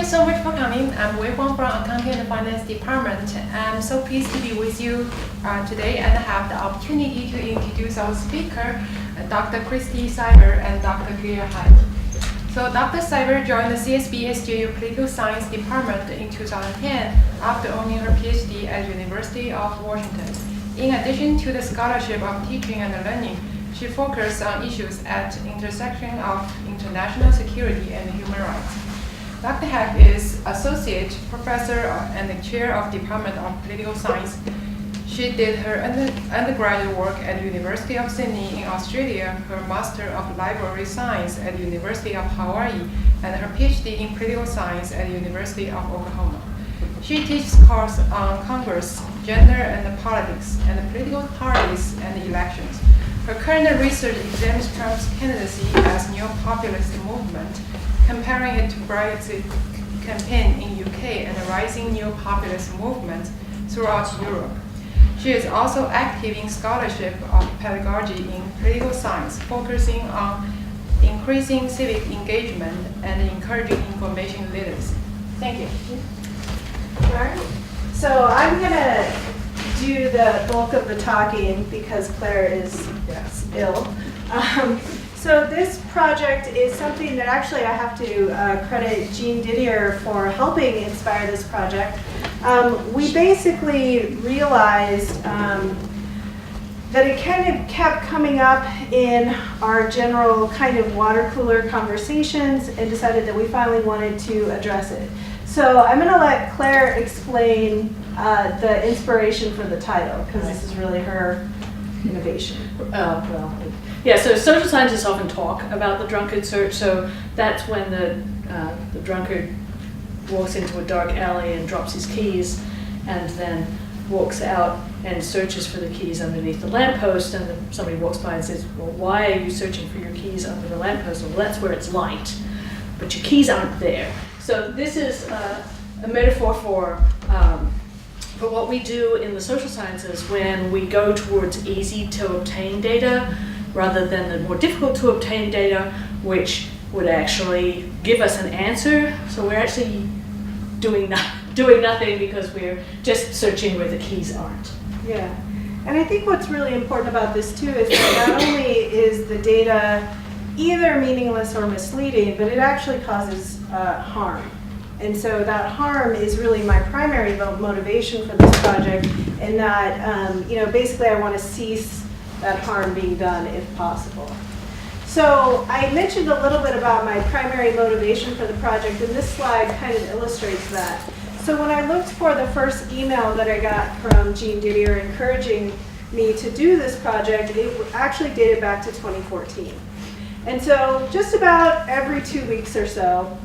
so much for coming. I'm Wei Huang from Accounting and Finance Department. I'm so pleased to be with you today and have the opportunity to introduce our speaker, Dr. Christi Siver and Dr. Clair Haeg. So Dr. Siver joined the CSB SJU Political Science Department in 2010 after earning her PhD at University of Washington. In addition to the scholarship of teaching and learning, she focused on issues at the intersection of international security and human rights. Dr. Haeg is Associate Professor and the Chair of Department of Political Science. She did her undergraduate work at the University of Sydney in Australia, her Master of Library Science at the University of Hawaii, and her PhD in Political Science at the University of Oklahoma. She teaches courses on Congress, gender and politics, and political parties and elections. Her current research examines Trump's candidacy as neo-populist movement, comparing it to Brexit campaign in UK and a rising neo-populist movement throughout Europe. She is also active in scholarship of pedagogy in political science, focusing on increasing civic engagement and encouraging information literacy. Thank you. All right. So I'm going to do the bulk of the talking because Claire is ill. So this project is something that actually I have to credit Jean Didier for helping inspire this project. We basically realized that it kind of kept coming up in our general kind of water cooler conversations and decided that we finally wanted to address it. So I'm going to let Claire explain the inspiration for the title because this is really her innovation. Yeah, so social scientists often talk about the drunkard search, so that's when the drunkard walks into a dark alley and drops his keys and then walks out and searches for the keys underneath the lamppost, and somebody walks by and says, well, why are you searching for your keys under the lamppost? Well, that's where it's light, but your keys aren't there. So this is a metaphor for what we do in the social sciences when we go towards easy to obtain data rather than the more difficult to obtain data, which would actually give us an answer. So we're actually doing nothing because we're just searching where the keys aren't. Yeah, and I think what's really important about this too is that not only is the data either meaningless or misleading, but it actually causes harm. And so that harm is really my primary motivation for this project, and that basically I want to cease that harm being done if possible. So I mentioned a little bit about my primary motivation for the project, and this slide kind of illustrates that. So when I looked for the first email that I got from Jean Didier encouraging me to do this project, it actually dated back to 2014. And so just about every 2 weeks or so,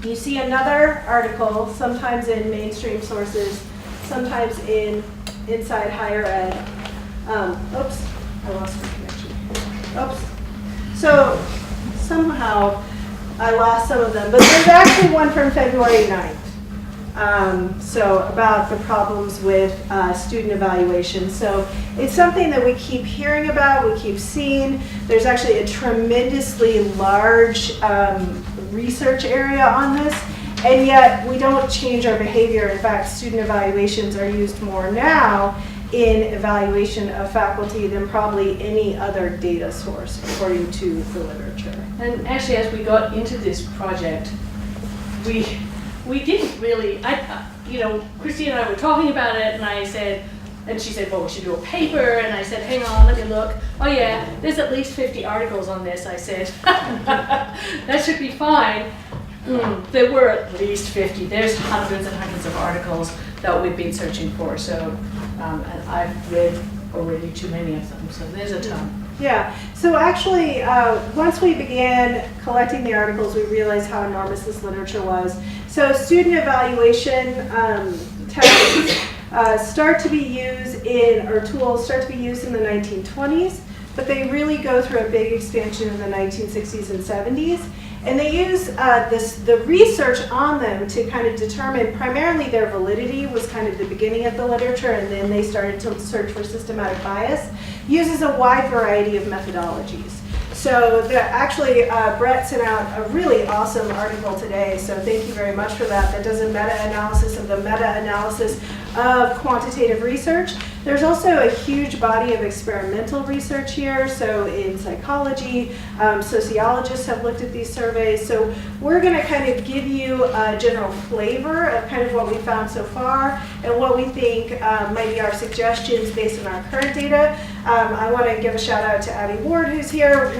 you see another article, sometimes in mainstream sources, sometimes in Inside Higher Ed. Oops, I lost my connection. Oops. So somehow I lost some of them, but there's actually one from February 9th. So about the problems with student evaluation. So it's something that we keep hearing about, we keep seeing. There's actually a tremendously large research area on this, and yet we don't change our behavior. In fact, student evaluations are used more now in evaluation of faculty than probably any other data source, according to the literature. And actually, as we got into this project, we didn't really, Christi and I were talking about it, and she said, well, we should do a paper, and I said, hang on, let me look. Oh yeah, there's at least 50 articles on this, I said. That should be fine. There were at least 50. There's hundreds and hundreds of articles that we've been searching for, so, and I've read already too many of them, so there's a ton. Yeah, so actually, once we began collecting the articles, we realized how enormous this literature was. So student evaluation tests start to be used tools start to be used in the 1920s, but they really go through a big expansion in the 1960s and 70s. And they use the research on them to kind of determine primarily their validity was kind of the beginning of the literature, and then they started to search for systematic bias. Uses a wide variety of methodologies. So actually, Brett sent out a really awesome article today, so thank you very much for that. That does a meta-analysis of the meta-analysis of quantitative research. There's also a huge body of experimental research here. So in psychology, sociologists have looked at these surveys. So we're going to kind of give you a general flavor of kind of what we found so far and what we think might be our suggestions based on our current data. I want to give a shout out to Abby Ward, who's here.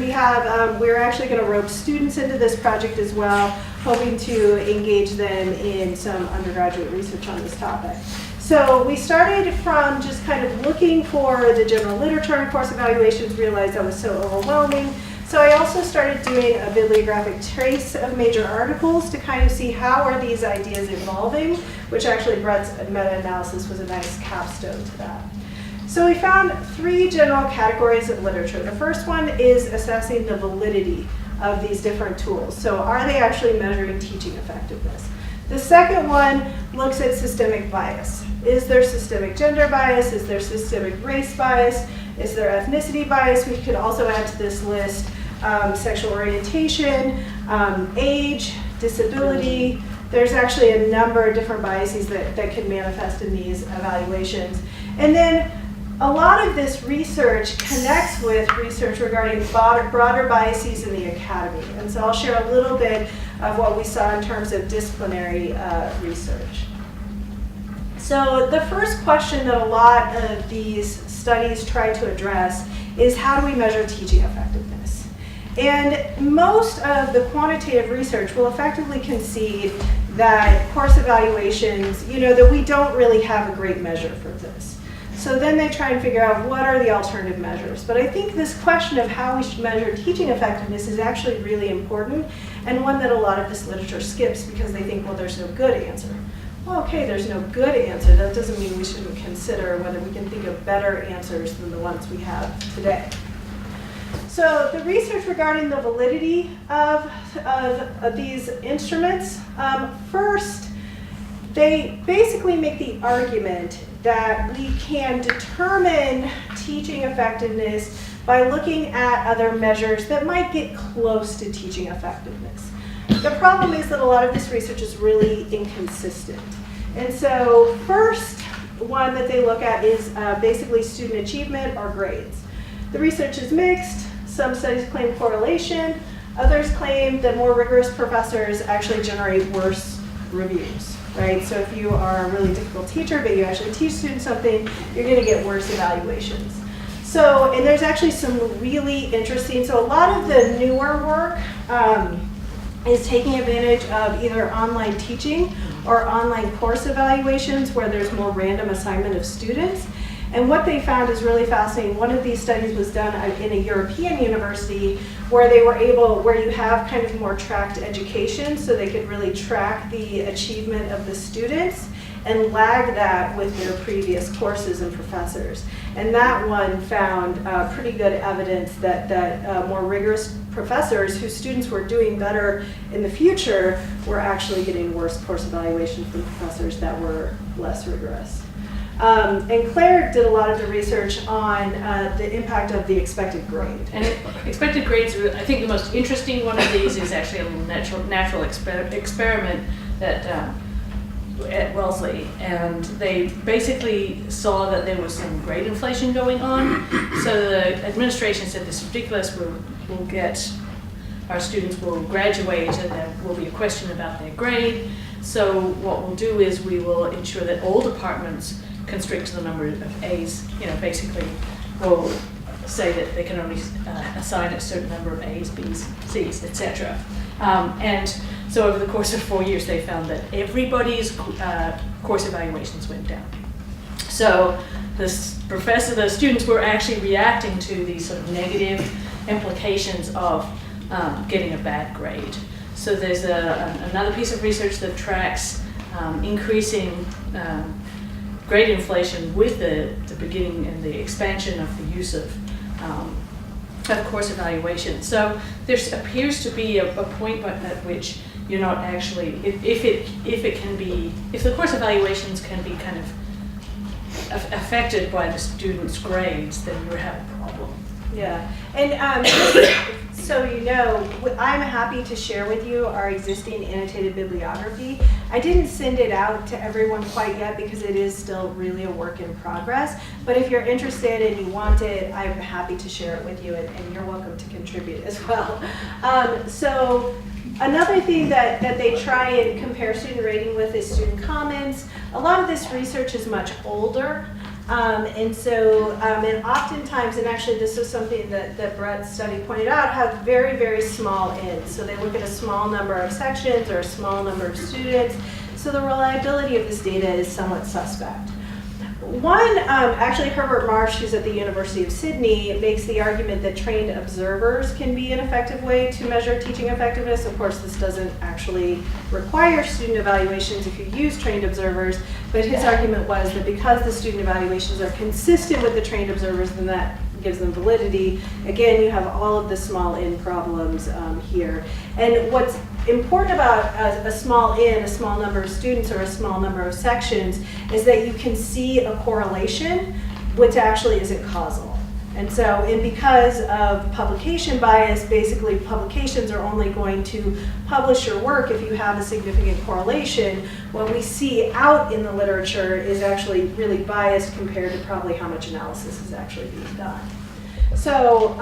We're actually going to rope students into this project as well, hoping to engage them in some undergraduate research on this topic. So we started from just kind of looking for the general literature and course evaluations, realized that was so overwhelming. So I also started doing a bibliographic trace of major articles to kind of see how are these ideas evolving, which actually Brett's meta-analysis was a nice capstone to that. So we found 3 general categories of literature. The first one is assessing the validity of these different tools. So are they actually measuring teaching effectiveness? The second one looks at systemic bias. Is there systemic gender bias? Is there systemic race bias? Is there ethnicity bias? We could also add to this list sexual orientation, age, disability. There's actually a number of different biases that can manifest in these evaluations. And then a lot of this research connects with research regarding broader biases in the academy. And so I'll share a little bit of what we saw in terms of disciplinary research. So the first question that a lot of these studies try to address is how do we measure teaching effectiveness? And most of the quantitative research will effectively concede that course evaluations, that we don't really have a great measure for this. So then they try and figure out what are the alternative measures. But I think this question of how we should measure teaching effectiveness is actually really important, and one that a lot of this literature skips because they think, well, there's no good answer. Well, okay, there's no good answer. That doesn't mean we shouldn't consider whether we can think of better answers than the ones we have today. So the research regarding the validity of these instruments, first, they basically make the argument that we can determine teaching effectiveness by looking at other measures that might get close to teaching effectiveness. The problem is that a lot of this research is really inconsistent. And so first one that they look at is basically student achievement or grades. The research is mixed. Some studies claim correlation. Others claim that more rigorous professors actually generate worse reviews, right? So if you are a really difficult teacher, but you actually teach students something, you're going to get worse evaluations. So, and there's actually some really interesting, so a lot of the newer work is taking advantage of either online teaching or online course evaluations where there's more random assignment of students. And what they found is really fascinating. One of these studies was done in a European university where you have kind of more tracked education, so they could really track the achievement of the students and lag that with their previous courses and professors. And that one found pretty good evidence that more rigorous professors whose students were doing better in the future were actually getting worse course evaluations than professors that were less rigorous. And Clair did a lot of the research on the impact of the expected grade. And expected grades, I think the most interesting one of these is actually a natural experiment that at Wellesley, and they basically saw that there was some grade inflation going on. So the administration said this is ridiculous. Our students will graduate, and there will be a question about their grade. So what we'll do is we will ensure that all departments constrict to the number of A's. Basically, we'll say that they can only assign a certain number of A's, B's, C's, etc. And so over the course of 4 years, they found that everybody's course evaluations went down. So the students were actually reacting to these sort of negative implications of getting a bad grade. So there's another piece of research that tracks increasing grade inflation with the beginning and the expansion of the use of course evaluation. So there appears to be a point at which you're not actually, if the course evaluations can be kind of affected by the students' grades, then you have a problem. Yeah, and so you know, I'm happy to share with you our existing annotated bibliography. I didn't send it out to everyone quite yet because it is still really a work in progress. But if you're interested and you want it, I'm happy to share it with you, and you're welcome to contribute as well. So another thing that they try and compare student rating with is student comments. A lot of this research is much older. And oftentimes, and actually this is something that Brett's study pointed out, have very, very small n's. So they look at a small number of sections or a small number of students. So the reliability of this data is somewhat suspect. One, actually Herbert Marsh, who's at the University of Sydney, makes the argument that trained observers can be an effective way to measure teaching effectiveness. Of course, this doesn't actually require student evaluations if you use trained observers, but his argument was that because the student evaluations are consistent with the trained observers, then that gives them validity. Again, you have all of the small n problems here. And what's important about a small n, a small number of students or a small number of sections, is that you can see a correlation which actually isn't causal. And because of publication bias, basically publications are only going to publish your work if you have a significant correlation. What we see out in the literature is actually really biased compared to probably how much analysis is actually being done. So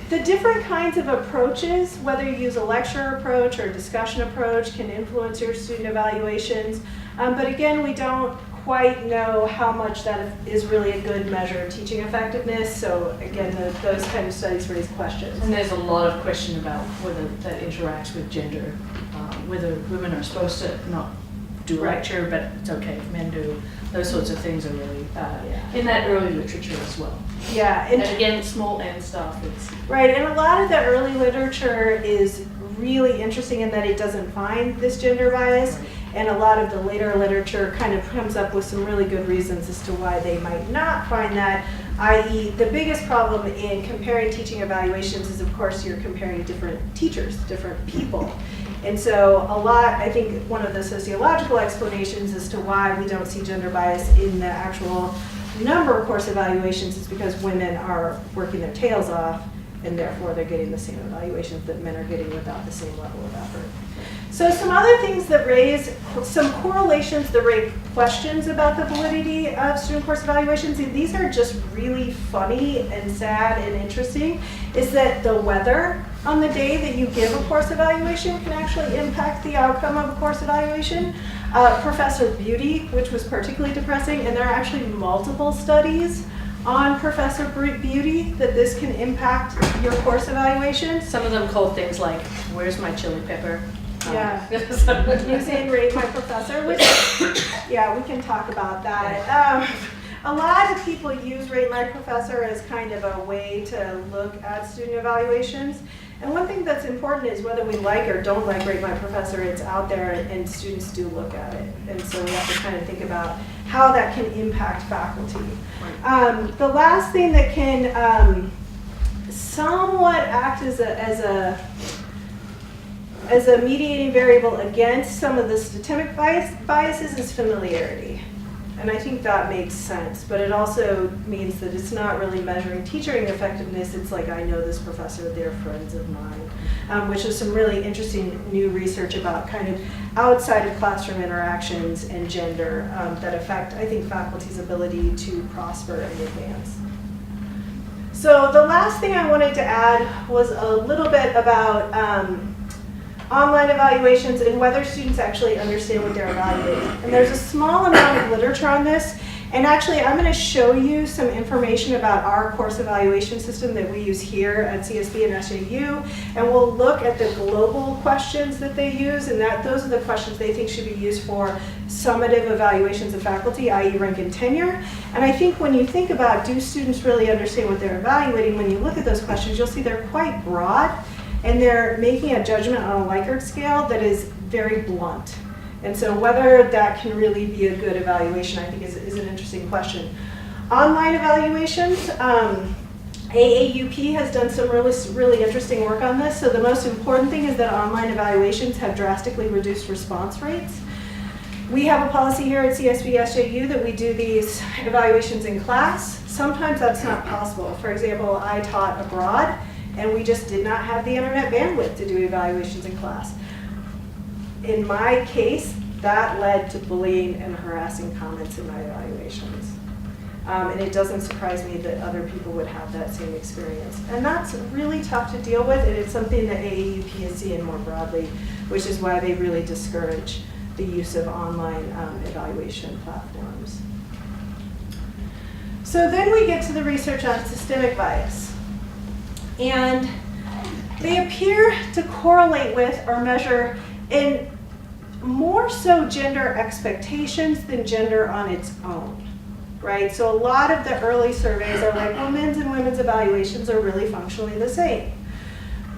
the different kinds of approaches, whether you use a lecture approach or a discussion approach, can influence your student evaluations. But again, we don't quite know how much that is really a good measure of teaching effectiveness. So again, those kind of studies raise questions. And there's a lot of question about whether that interacts with gender, whether women are supposed to not do a lecture, but it's okay if men do. Those sorts of things are really in that early literature as well. Yeah, and again, small n stuff. Right, and a lot of the early literature is really interesting in that it doesn't find this gender bias, and a lot of the later literature kind of comes up with some really good reasons as to why they might not find that, i.e. the biggest problem in comparing teaching evaluations is, of course, you're comparing different teachers, different people. And so I think one of the sociological explanations as to why we don't see gender bias in the actual number of course evaluations is because women are working their tails off, and therefore they're getting the same evaluations that men are getting without the same level of effort. So some other things that raise some correlations that raise questions about the validity of student course evaluations, and these are just really funny and sad and interesting, is that the weather on the day that you give a course evaluation can actually impact the outcome of a course evaluation. Professor Beauty, which was particularly depressing, and there are actually multiple studies on Professor Beauty that this can impact your course evaluation. Some of them call things like, where's my chili pepper? Yeah, using Rate My Professor, which, yeah, we can talk about that. A lot of people use Rate My Professor as kind of a way to look at student evaluations. And one thing that's important is whether we like or don't like Rate My Professor, it's out there and students do look at it. And so we have to kind of think about how that can impact faculty. The last thing that can somewhat act as a mediating variable against some of the systemic biases is familiarity. And I think that makes sense, but it also means that it's not really measuring teaching effectiveness. It's like, I know this professor, they're friends of mine, which is some really interesting new research about kind of outside of classroom interactions and gender that affect, I think, faculty's ability to prosper and advance. So the last thing I wanted to add was a little bit about online evaluations and whether students actually understand what they're evaluating. And there's a small amount of literature on this. And actually, I'm going to show you some information about our course evaluation system that we use here at CSB and SJU. And we'll look at the global questions that they use. And those are the questions they think should be used for summative evaluations of faculty, i.e. rank and tenure. And I think when you think about, do students really understand what they're evaluating, when you look at those questions, you'll see they're quite broad. And they're making a judgment on a Likert scale that is very blunt. And so whether that can really be a good evaluation, I think is an interesting question. Online evaluations, AAUP has done some really interesting work on this. So the most important thing is that online evaluations have drastically reduced response rates. We have a policy here at CSB SJU that we do these evaluations in class. Sometimes that's not possible. For example, I taught abroad, and we just did not have the internet bandwidth to do evaluations in class. In my case, that led to bullying and harassing comments in my evaluations. And it doesn't surprise me that other people would have that same experience. And that's really tough to deal with, and it's something that AAUP is seeing more broadly, which is why they really discourage the use of online evaluation platforms. So then we get to the research on systemic bias. And they appear to correlate with or measure in more so gender expectations than gender on its own, right? So a lot of the early surveys are like, well, men's and women's evaluations are really functionally the same.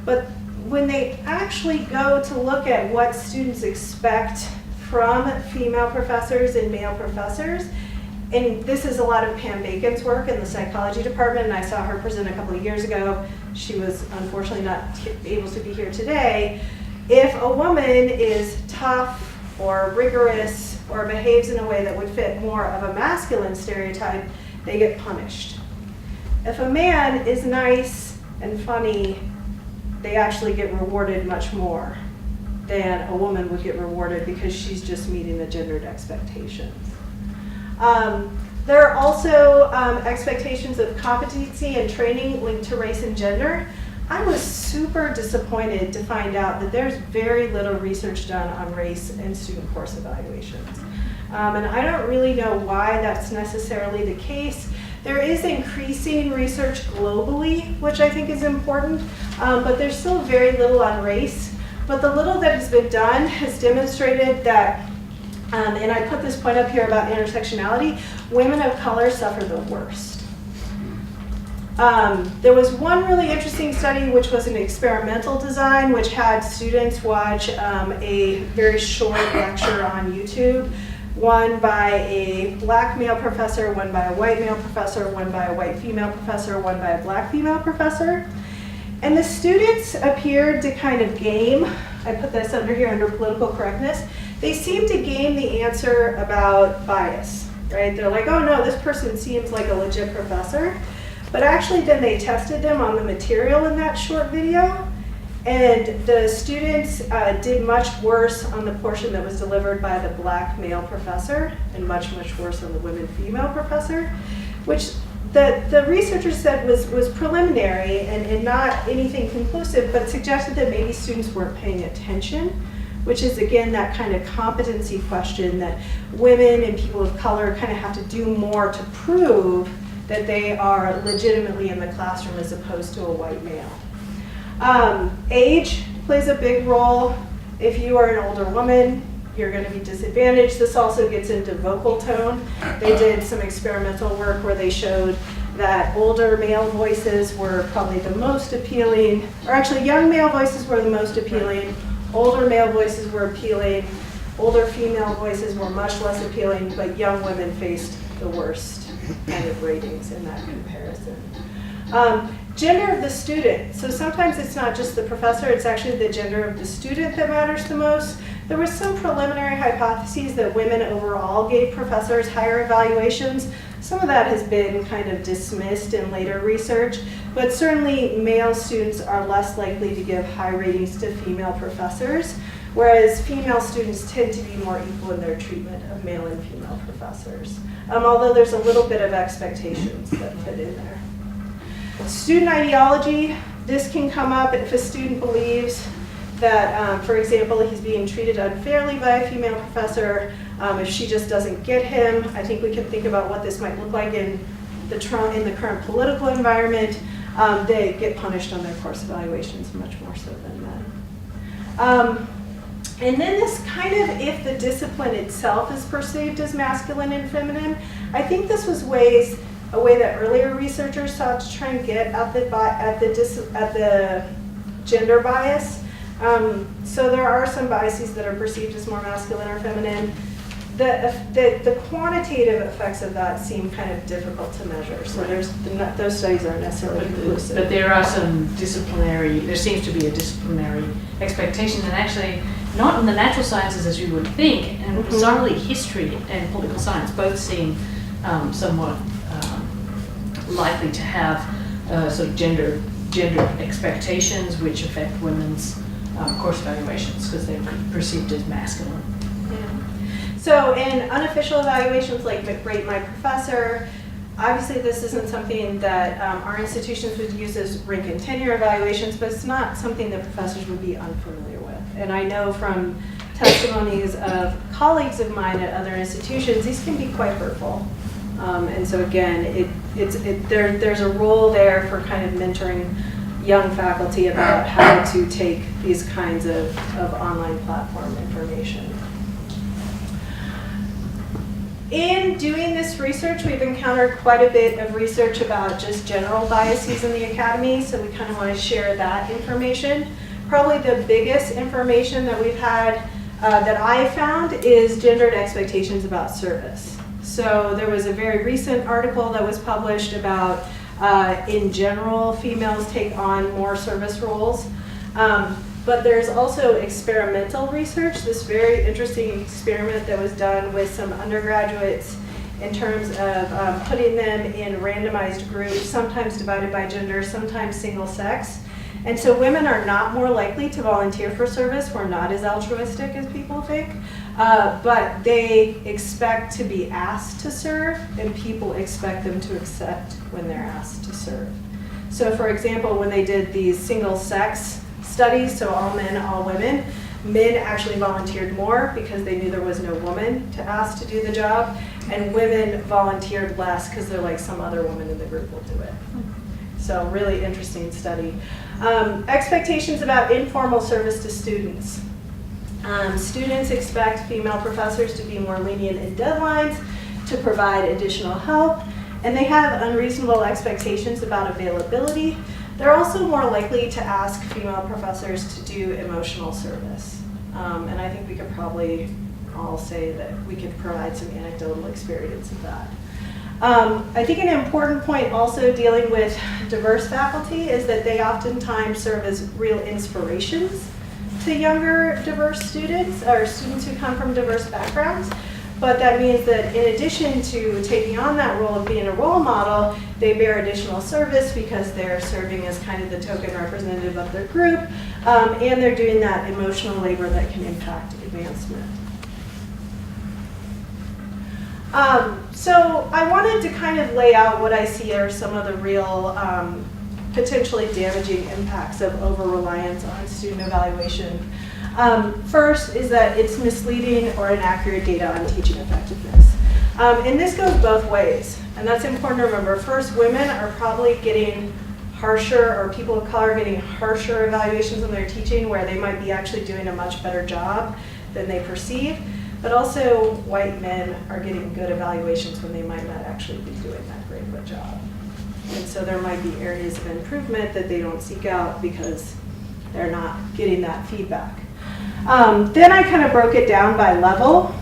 But when they actually go to look at what students expect from female professors and male professors, and this is a lot of Pam Bacon's work in the psychology department, and I saw her present a couple of years ago. She was unfortunately not able to be here today. If a woman is tough or rigorous or behaves in a way that would fit more of a masculine stereotype, they get punished. If a man is nice and funny, they actually get rewarded much more than a woman would get rewarded because she's just meeting the gendered expectations. There are also expectations of competency and training linked to race and gender. I was super disappointed to find out that there's very little research done on race in student course evaluations. And I don't really know why that's necessarily the case. There is increasing research globally, which I think is important, but there's still very little on race. But the little that has been done has demonstrated that, and I put this point up here about intersectionality, women of color suffer the worst. There was one really interesting study, which was an experimental design, which had students watch a very short lecture on YouTube, one by a black male professor, one by a white male professor, one by a white female professor, one by a black female professor. And the students appeared to kind of game, I put this under here under political correctness, they seemed to game the answer about bias, right? They're like, oh no, this person seems like a legit professor. But actually then they tested them on the material in that short video, and the students did much worse on the portion that was delivered by the black male professor and much, much worse on the women female professor, which the researchers said was preliminary and not anything conclusive, but suggested that maybe students weren't paying attention, which is again that kind of competency question that women and people of color kind of have to do more to prove that they are legitimately in the classroom as opposed to a white male. Age plays a big role. If you are an older woman, you're going to be disadvantaged. This also gets into vocal tone. They did some experimental work where they showed that older male voices were probably the most appealing, or actually young male voices were the most appealing, older male voices were appealing, older female voices were much less appealing, but young women faced the worst kind of ratings in that comparison. Gender of the student. So sometimes it's not just the professor, it's actually the gender of the student that matters the most. There was some preliminary hypotheses that women overall gave professors higher evaluations. Some of that has been kind of dismissed in later research, but certainly male students are less likely to give high ratings to female professors, whereas female students tend to be more equal in their treatment of male and female professors. Although there's a little bit of expectations that fit in there. Student ideology, this can come up if a student believes that, for example, he's being treated unfairly by a female professor. If she just doesn't get him, I think we can think about what this might look like in the current political environment. They get punished on their course evaluations much more so than men. And then this kind of, if the discipline itself is perceived as masculine and feminine, I think this was a way that earlier researchers sought to try and get at the gender bias. So there are some biases that are perceived as more masculine or feminine. The quantitative effects of that seem kind of difficult to measure. So those studies aren't necessarily conclusive. But there are some there seems to be a disciplinary expectation, and actually not in the natural sciences as you would think, and bizarrely history and political science both seem somewhat likely to have sort of gender gender expectations which affect women's course evaluations because they're perceived as masculine. So in unofficial evaluations like Rate My Professor, obviously this isn't something that our institutions would use as rank and tenure evaluations, but it's not something that professors would be unfamiliar with. And I know from testimonies of colleagues of mine at other institutions, these can be quite hurtful. And so again, there's a role there for kind of mentoring young faculty about how to take these kinds of online platform information. In doing this research, we've encountered quite a bit of research about just general biases in the academy, so we kind of want to share that information. Probably the biggest information that we've had, that I found, is gendered expectations about service. So there was a very recent article that was published about, in general, females take on more service roles. But there's also experimental research, this very interesting experiment that was done with some undergraduates in terms of putting them in randomized groups, sometimes divided by gender, sometimes single sex. And so women are not more likely to volunteer for service. We're not as altruistic as people think, but they expect to be asked to serve, and people expect them to accept when they're asked to serve. So for example, when they did these single sex studies, so all men, all women, men actually volunteered more because they knew there was no woman to ask to do the job, and women volunteered less because they're like, some other woman in the group will do it. So really interesting study. Expectations about informal service to students. Students expect female professors to be more lenient in deadlines, to provide additional help, and they have unreasonable expectations about availability. They're also more likely to ask female professors to do emotional service. And I think we could probably all say that we could provide some anecdotal experience of that. I think an important point also dealing with diverse faculty is that they oftentimes serve as real inspirations to younger diverse students, or students who come from diverse backgrounds. But that means that in addition to taking on that role of being a role model, they bear additional service because they're serving as kind of the token representative of their group, and they're doing that emotional labor that can impact advancement. So I wanted to kind of lay out what I see are some of the real potentially damaging impacts of over-reliance on student evaluation. First is that it's misleading or inaccurate data on teaching effectiveness. And this goes both ways, and that's important to remember. First, women are probably getting harsher, or people of color are getting harsher evaluations on their teaching where they might be actually doing a much better job than they perceive. But also, white men are getting good evaluations when they might not actually be doing that great of a job. And so there might be areas of improvement that they don't seek out because they're not getting that feedback. Then I kind of broke it down by level,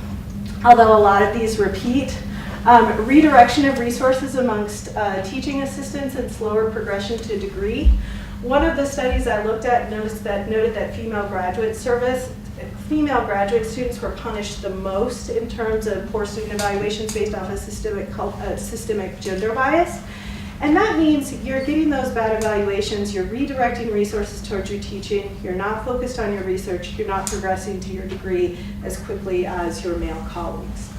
although a lot of these repeat. Redirection of resources amongst teaching assistants and slower progression to degree. One of the studies I looked at noted that female graduate students were punished the most in terms of poor student evaluations based off of systemic gender bias. And that means you're getting those bad evaluations, you're redirecting resources towards your teaching, you're not focused on your research, you're not progressing to your degree as quickly as your male colleagues.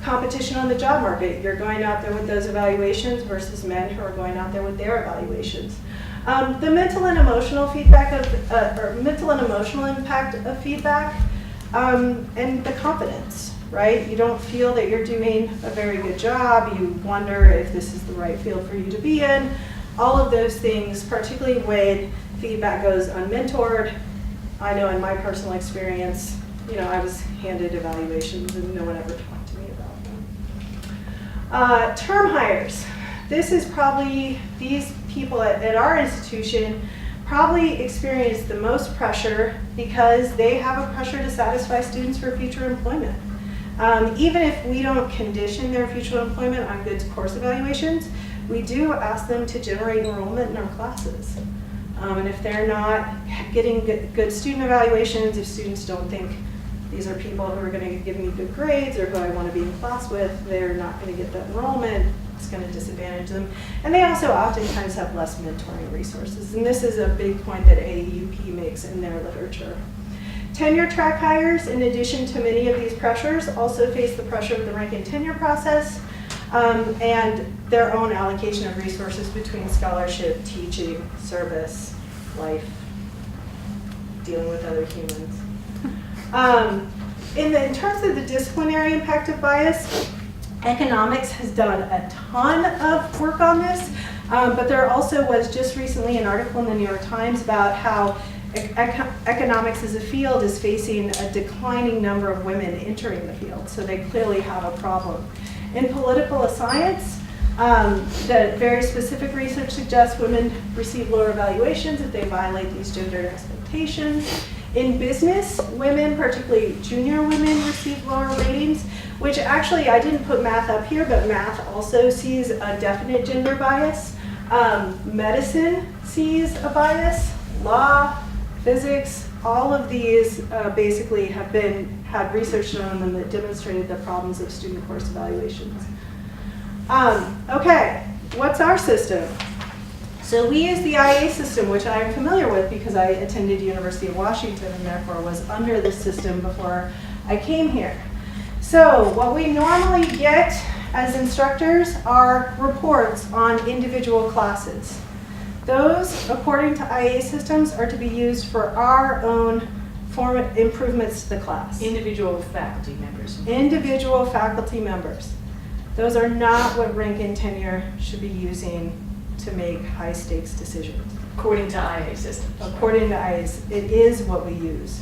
Competition on the job market, you're going out there with those evaluations versus men who are going out there with their evaluations. The mental and emotional feedback or mental and emotional impact of feedback, and the confidence. Right? You don't feel that you're doing a very good job. You wonder if this is the right field for you to be in. All of those things, particularly when feedback goes unmentored. I know in my personal experience, I was handed evaluations and no one ever talked to me about them. Term hires. This is probably, these people at our institution probably experience the most pressure because they have a pressure to satisfy students for future employment. Even if we don't condition their future employment on good course evaluations, we do ask them to generate enrollment in our classes. And if they're not getting good student evaluations, if students don't think These are people who are going to give me good grades or who I want to be in class with. They're not going to get that enrollment. It's going to disadvantage them. And they also oftentimes have less mentoring resources. And this is a big point that AUP makes in their literature. Tenure track hires, in addition to many of these pressures, also face the pressure of the rank and tenure process and their own allocation of resources between scholarship, teaching, service, life, dealing with other humans. In terms of the disciplinary impact of bias, economics has done a ton of work on this, but there also was just recently an article in the New York Times about how economics as a field is facing a declining number of women entering the field, so they clearly have a problem. In political science, the very specific research suggests women receive lower evaluations if they violate these gendered expectations. In business, women, particularly junior women, receive lower ratings, which actually, I didn't put math up here, but math also sees a definite gender bias. Medicine sees a bias, law, physics, all of these basically have had research done on them that demonstrated the problems of student course evaluations. Okay, what's our system? So we use the IA system, which I'm familiar with because I attended University of Washington and therefore was under this system before I came here. So what we normally get as instructors are reports on individual classes. Those, according to IA systems, are to be used for our own improvements to the class. Individual faculty members. Individual faculty members. Those are not what rank and tenure should be using to make high stakes decisions. According to IA systems. According to IAs, it is what we use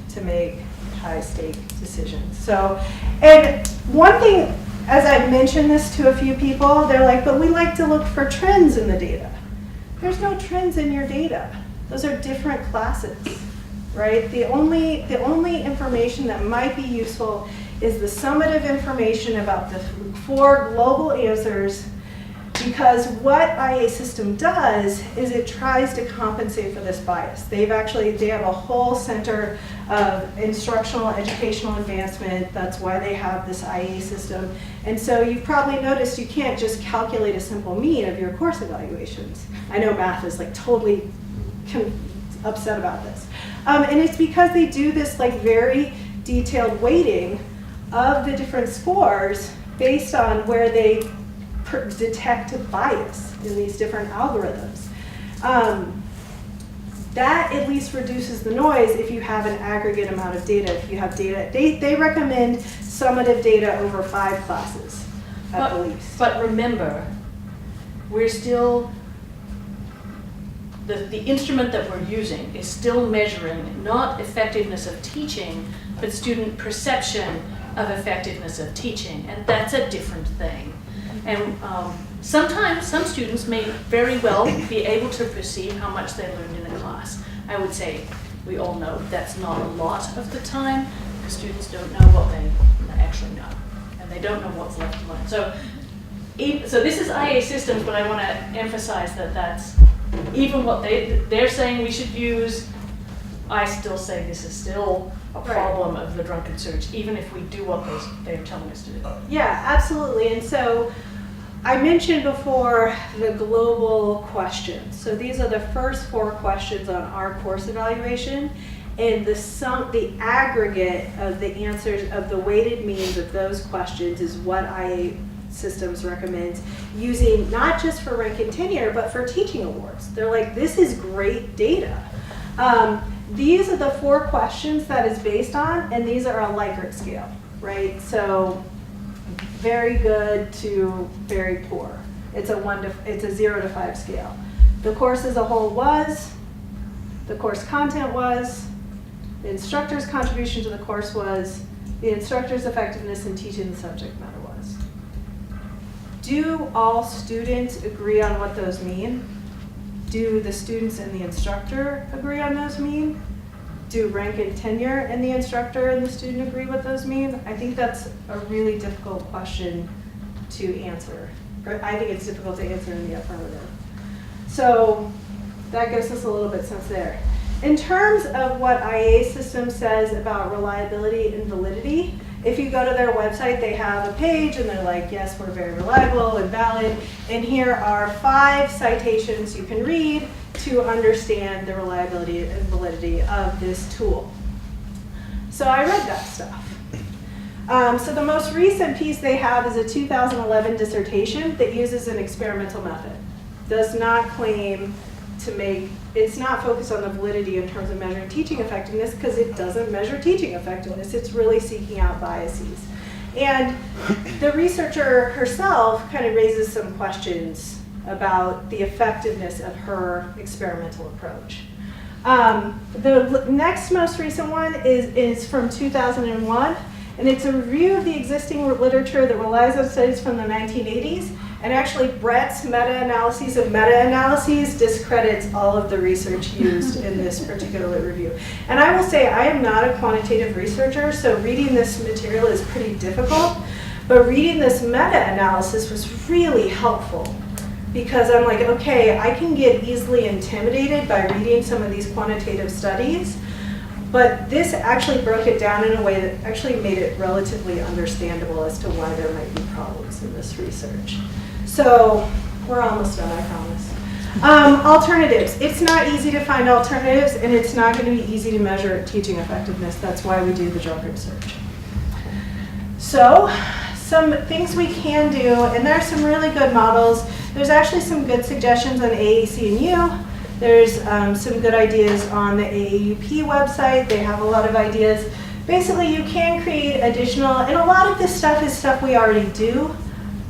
to make high stake decisions. So, and one thing, as I've mentioned this to a few people, they're like, but we like to look for trends in the data. There's no trends in your data. Those are different classes, right? The only information that might be useful is the summative information about the 4 global answers, because what IA system does is it tries to compensate for this bias. They have a whole center of instructional, educational advancement. That's why they have this IA system. And so you've probably noticed you can't just calculate a simple mean of your course evaluations. I know math is like totally upset about this. And it's because they do this like very detailed weighting of the different scores based on where they detect a bias in these different algorithms. That at least reduces the noise if you have an aggregate amount of data. If you have data, they recommend summative data over 5 classes at least. But remember, we're still, the instrument that we're using is still measuring not effectiveness of teaching, but student perception of effectiveness of teaching, and that's a different thing. And sometimes some students may very well be able to perceive how much they learned in a class. I would say we all know that's not a lot of the time, because students don't know what they actually know, and they don't know what's left to learn. So this is IA systems, but I want to emphasize that that's even what they're saying we should use. I still say this is still a problem of the Drunkard search, even if we do what they're telling us to do. Yeah, absolutely. And so I mentioned before the global questions. So these are the first 4 questions on our course evaluation, and the aggregate of the answers of the weighted means of those questions is what IA systems recommends using, not just for rank and tenure, but for teaching awards. They're like, this is great data. These are the 4 questions that it's based on, and these are a Likert scale, right? So very good to very poor. It's a 0 to 5 scale. The course as a whole was, the course content was, the instructor's contribution to the course was, the instructor's effectiveness in teaching the subject matter was. Do all students agree on what those mean? Do the students and the instructor agree on those mean? Do rank and tenure and the instructor and the student agree what those mean? I think that's a really difficult question to answer. I think it's difficult to answer in the affirmative. So that gives us a little bit sense there. In terms of what IA system says about reliability and validity, if you go to their website, they have a page and they're like, yes, we're very reliable and valid. And here are 5 citations you can read to understand the reliability and validity of this tool. So I read that stuff. So the most recent piece they have is a 2011 dissertation that uses an experimental method. Does not claim to make, it's not focused on the validity in terms of measuring teaching effectiveness because it doesn't measure teaching effectiveness. It's really seeking out biases. And the researcher herself kind of raises some questions about the effectiveness of her experimental approach. The next most recent one is from 2001, and it's a review of the existing literature that relies on studies from the 1980s. And actually, Brett's meta-analyses of meta-analyses discredits all of the research used in this particular review. And I will say, I am not a quantitative researcher, so reading this material is pretty difficult. But reading this meta-analysis was really helpful because I'm like, okay, I can get easily intimidated by reading some of these quantitative studies. But this actually broke it down in a way that actually made it relatively understandable as to why there might be problems in this research. So we're almost done, I promise. Alternatives. It's not easy to find alternatives, and it's not going to be easy to measure teaching effectiveness. That's why we do the Drunkard search. So some things we can do, and there are some really good models. There's actually some good suggestions on AAC and U. There's some good ideas on the AAUP website. They have a lot of ideas. Basically, you can create additional, and a lot of this stuff is stuff we already do,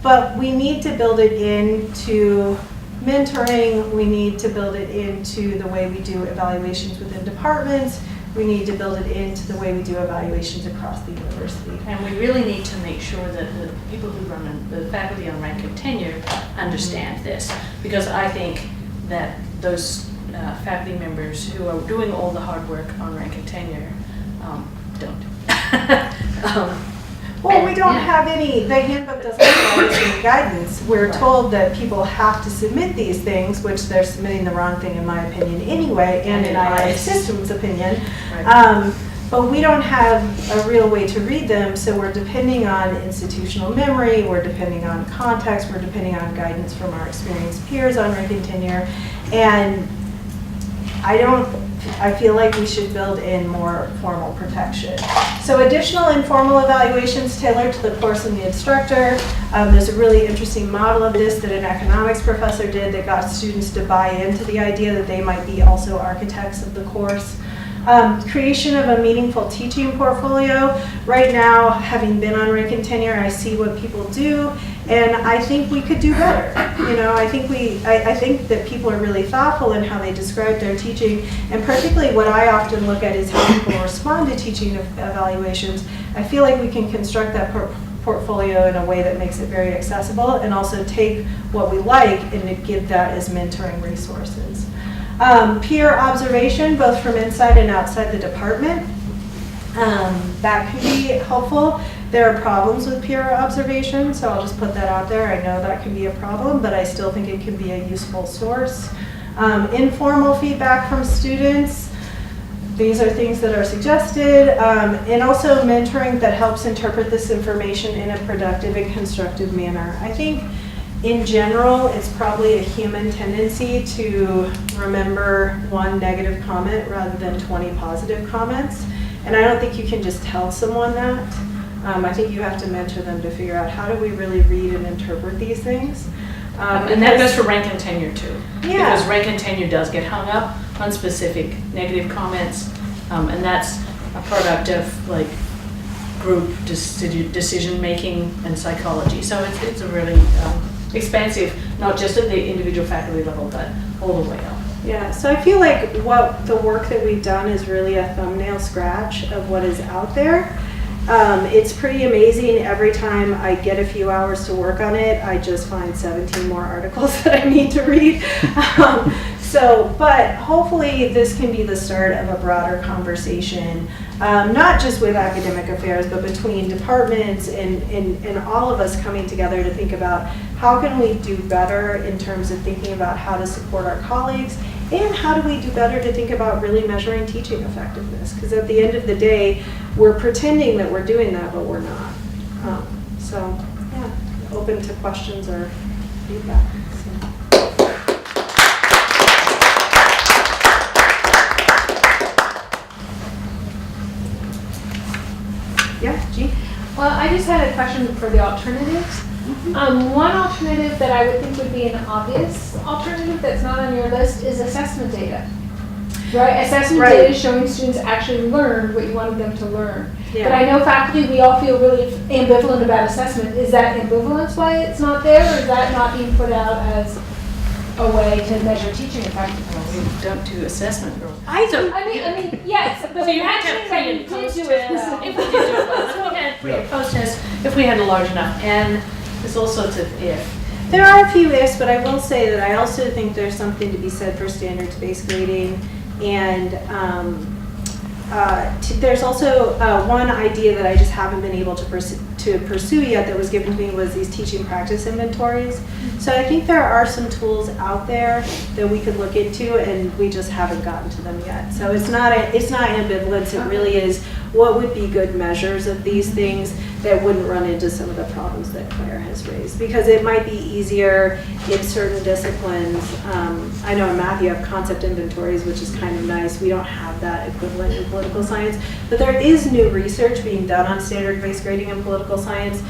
but we need to build it into mentoring. We need to build it into the way we do evaluations within departments. We need to build it into the way we do evaluations across the university. And we really need to make sure that the people who run the faculty on rank and tenure understand this, because I think that those faculty members who are doing all the hard work on rank and tenure don't. Well, we don't have any, the handbook doesn't provide any guidance. We're told that people have to submit these things, which they're submitting the wrong thing in my opinion anyway, and in IA Systems' opinion. Right. But we don't have a real way to read them, so we're depending on institutional memory, we're depending on context, we're depending on guidance from our experienced peers on rank and tenure, and I feel like we should build in more formal protection. So additional informal evaluations tailored to the course and the instructor. There's a really interesting model of this that an economics professor did that got students to buy into the idea that they might be also architects of the course. Creation of a meaningful teaching portfolio. Right now, having been on rank and tenure, I see what people do, and I think we could do better. You know, I think that people are really thoughtful in how they describe their teaching, and particularly what I often look at is how people respond to teaching evaluations. I feel like we can construct that portfolio in a way that makes it very accessible, and also take what we like and give that as mentoring resources. Peer observation, both from inside and outside the department. That can be helpful. There are problems with peer observation, so I'll just put that out there. I know that can be a problem, but I still think it can be a useful source. Informal feedback from students. These are things that are suggested. And also mentoring that helps interpret this information in a productive and constructive manner. I think in general, it's probably a human tendency to remember one negative comment rather than 20 positive comments. And I don't think you can just tell someone that. I think you have to mentor them to figure out how do we really read and interpret these things. And that goes for rank and tenure too. Yeah. Because rank and tenure does get hung up on specific negative comments. And that's a product of like group decision making and psychology. So it's a really expansive, not just at the individual faculty level, but all the way up. Yeah, so I feel like what the work that we've done is really a thumbnail scratch of what is out there. It's pretty amazing. Every time I get a few hours to work on it, I just find 17 more articles that I need to read. But hopefully this can be the start of a broader conversation, not just with academic affairs, but between departments and all of us coming together to think about how can we do better in terms of thinking about how to support our colleagues And how do we do better to think about really measuring teaching effectiveness? Because at the end of the day, we're pretending that we're doing that, but we're not. So, yeah, open to questions or feedback. So. Yeah, G? Well, I just had a question for the alternatives. One alternative that I would think would be an obvious alternative that's not on your list is assessment data. Right? Assessment data showing students actually learned what you wanted them to learn. Yeah. But I know faculty, we all feel really ambivalent about assessment. Is that ambivalence why it's not there, or is that not being put out as a way to measure teaching effectiveness? We don't do assessment. I mean, yes, but So you have to have imagine pre that you and did post do it. test. If we did do it, well, if we had pre and post test, if we had a large enough N, there's all sorts of if. There are a few ifs, but I will say that I also think there's something to be said for standards-based grading. And there's also one idea that I just haven't been able to pursue yet that was given to me was these teaching practice inventories. So I think there are some tools out there that we could look into, and we just haven't gotten to them yet. So it's not ambivalence. It really is what would be good measures of these things that wouldn't run into some of the problems that Claire has raised. Because it might be easier in certain disciplines. I know in math you have concept inventories, which is kind of nice. We don't have that equivalent in political science. But there is new research being done on standard-based grading in political science.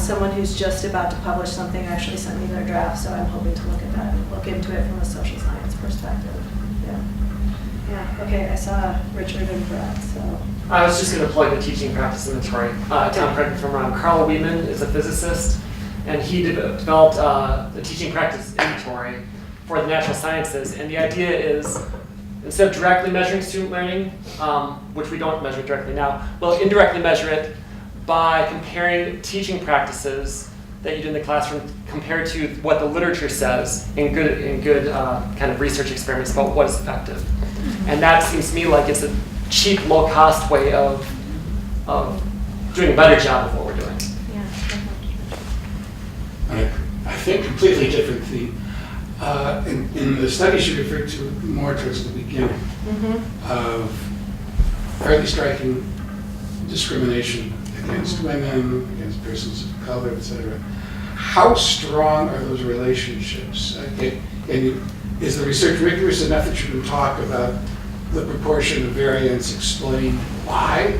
Someone who's just about to publish something actually sent me their draft, so I'm hoping to look at that and look into it from a social science perspective. Yeah, okay, I saw Richard and Brett, so. I was just going to plug the teaching practice inventory. Tom Credit from Carl Weidman is a physicist, and he developed the teaching practice inventory for the natural sciences. And the idea is, instead of directly measuring student learning, which we don't measure directly now, we'll indirectly measure it by comparing teaching practices that you do in the classroom compared to what the literature says in good kind of research experiments about what is effective. And that seems to me like it's a cheap, low-cost way of doing a better job of what we're doing. I think completely different theme. In the studies you referred to more towards the beginning of fairly striking discrimination against women, against persons of color, etc. How strong are those relationships? Is the research rigorous enough that you can talk about the proportion of variance explained by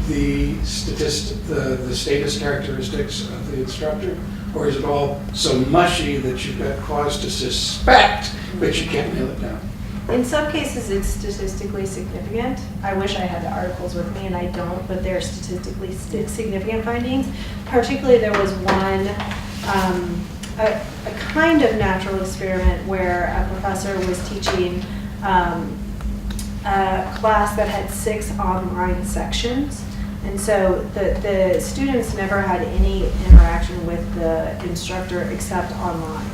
the status characteristics of the instructor? Or is it all so mushy that you've got cause to suspect, but you can't nail it down? In some cases, it's statistically significant. I wish I had the articles with me, and I don't, but they're statistically significant findings. Particularly, there was one, a kind of natural experiment where a professor was teaching a class that had 6 online sections. And so the students never had any interaction with the instructor except online.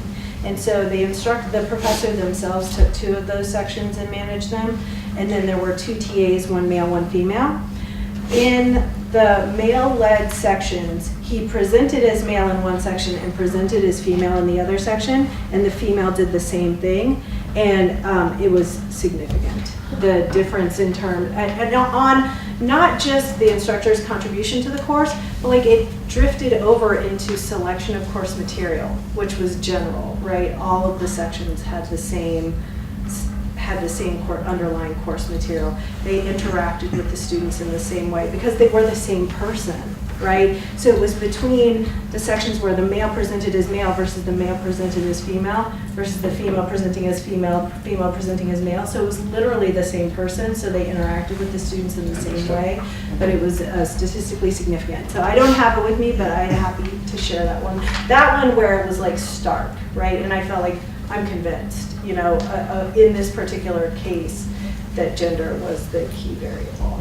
And so the professor themselves took 2 of those sections and managed them. And then there were 2 TAs, one male, one female. In the male-led sections, he presented as male in one section and presented as female in the other section. And the female did the same thing. And it was significant. The difference in terms, and on not just the instructor's contribution to the course, but like it drifted over into selection of course material, which was general, right? All of the sections had the same underlying course material. They interacted with the students in the same way because they were the same person, right? So it was between the sections where the male presented as male versus the male presented as female versus the female presenting as female, female presenting as male. So it was literally the same person, so they interacted with the students in the same way, but it was statistically significant. So I don't have it with me, but I'm happy to share that one. That one where it was like stark, right? And I felt like I'm convinced, you know, in this particular case that gender was the key variable.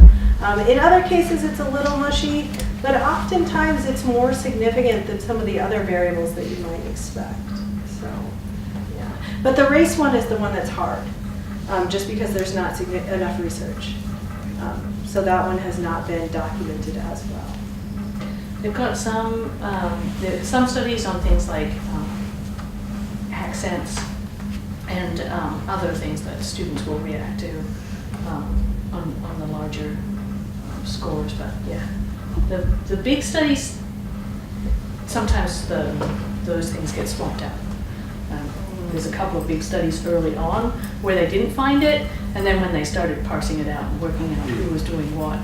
In other cases, it's a little mushy, but oftentimes it's more significant than some of the other variables that you might expect. So, yeah. But the race one is the one that's hard, just because there's not enough research. So that one has not been documented as well. They've got some studies on things like accents and other things that students will react to on the larger scores. But yeah, the big studies, sometimes those things get swamped out. There's a couple of big studies early on where they didn't find it, and then when they started parsing it out and working out who was doing what,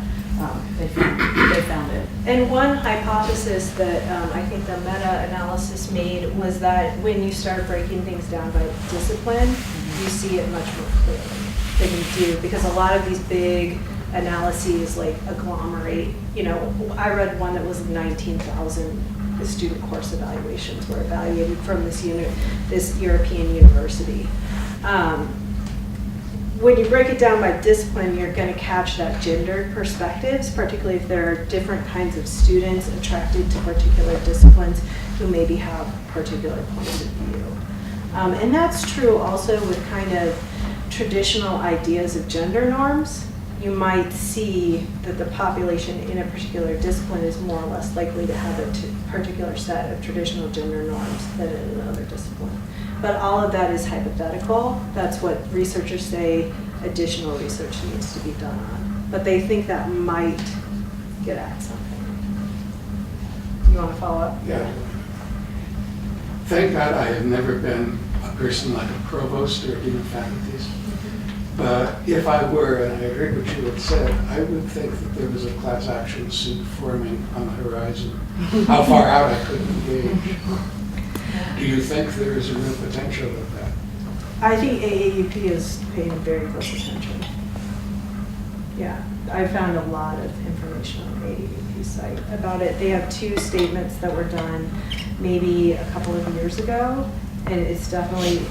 they found it. And one hypothesis that I think the meta-analysis made was that when you start breaking things down by discipline, you see it much more clearly than you do, because a lot of these big analyses like agglomerate, I read one that was 19,000 student course evaluations were evaluated from this European university. When you break it down by discipline, you're going to catch that gendered perspectives, particularly if there are different kinds of students attracted to particular disciplines who maybe have particular points of view. And that's true also with kind of traditional ideas of gender norms. You might see that the population in a particular discipline is more or less likely to have a particular set of traditional gender norms than in another discipline. But all of that is hypothetical. That's what researchers say additional research needs to be done on. But they think that might get at something. You want to follow up? Yeah. Thank God I have never been a person like a provost or a dean of faculties. But if I were, and I heard what you had said, I would think that there was a class action suit forming on the horizon. How far out I couldn't engage. Do you think there is a real potential of that? I think AAUP is paying very close attention. Yeah, I found a lot of information on the AAUP site about it. They have 2 statements that were done maybe a couple of years ago, and it's definitely,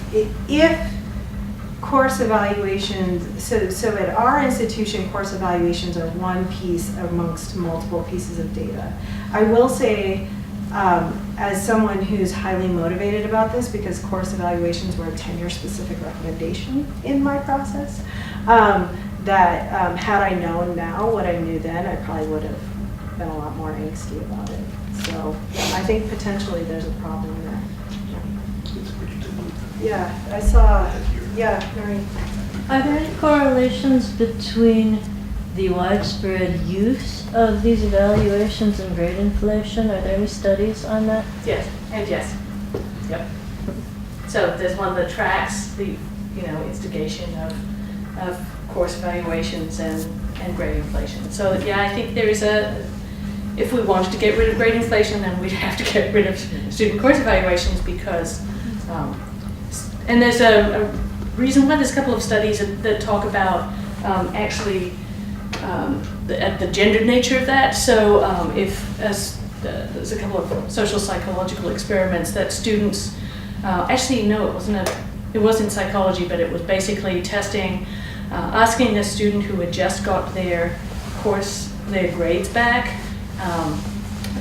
if course evaluations, so at our institution, course evaluations are one piece amongst multiple pieces of data. I will say, as someone who's highly motivated about this, because course evaluations were a tenure-specific recommendation in my process, that had I known now what I knew then, I probably would have been a lot more angsty about it. So yeah, I think potentially there's a problem there. Yeah, I saw, Noreen. Are there any correlations between the widespread use of these evaluations and grade inflation? Are there any studies on that? Yes, and yes. Yep. So there's one that tracks the instigation of course evaluations and grade inflation. So yeah, I think there is if we wanted to get rid of grade inflation, then we'd have to get rid of student course evaluations because, and there's a reason why there's a couple of studies that talk about the gendered nature of that. So there's a couple of social psychological experiments that students, it was in psychology, but it was basically testing, asking a student who had just got their grades back.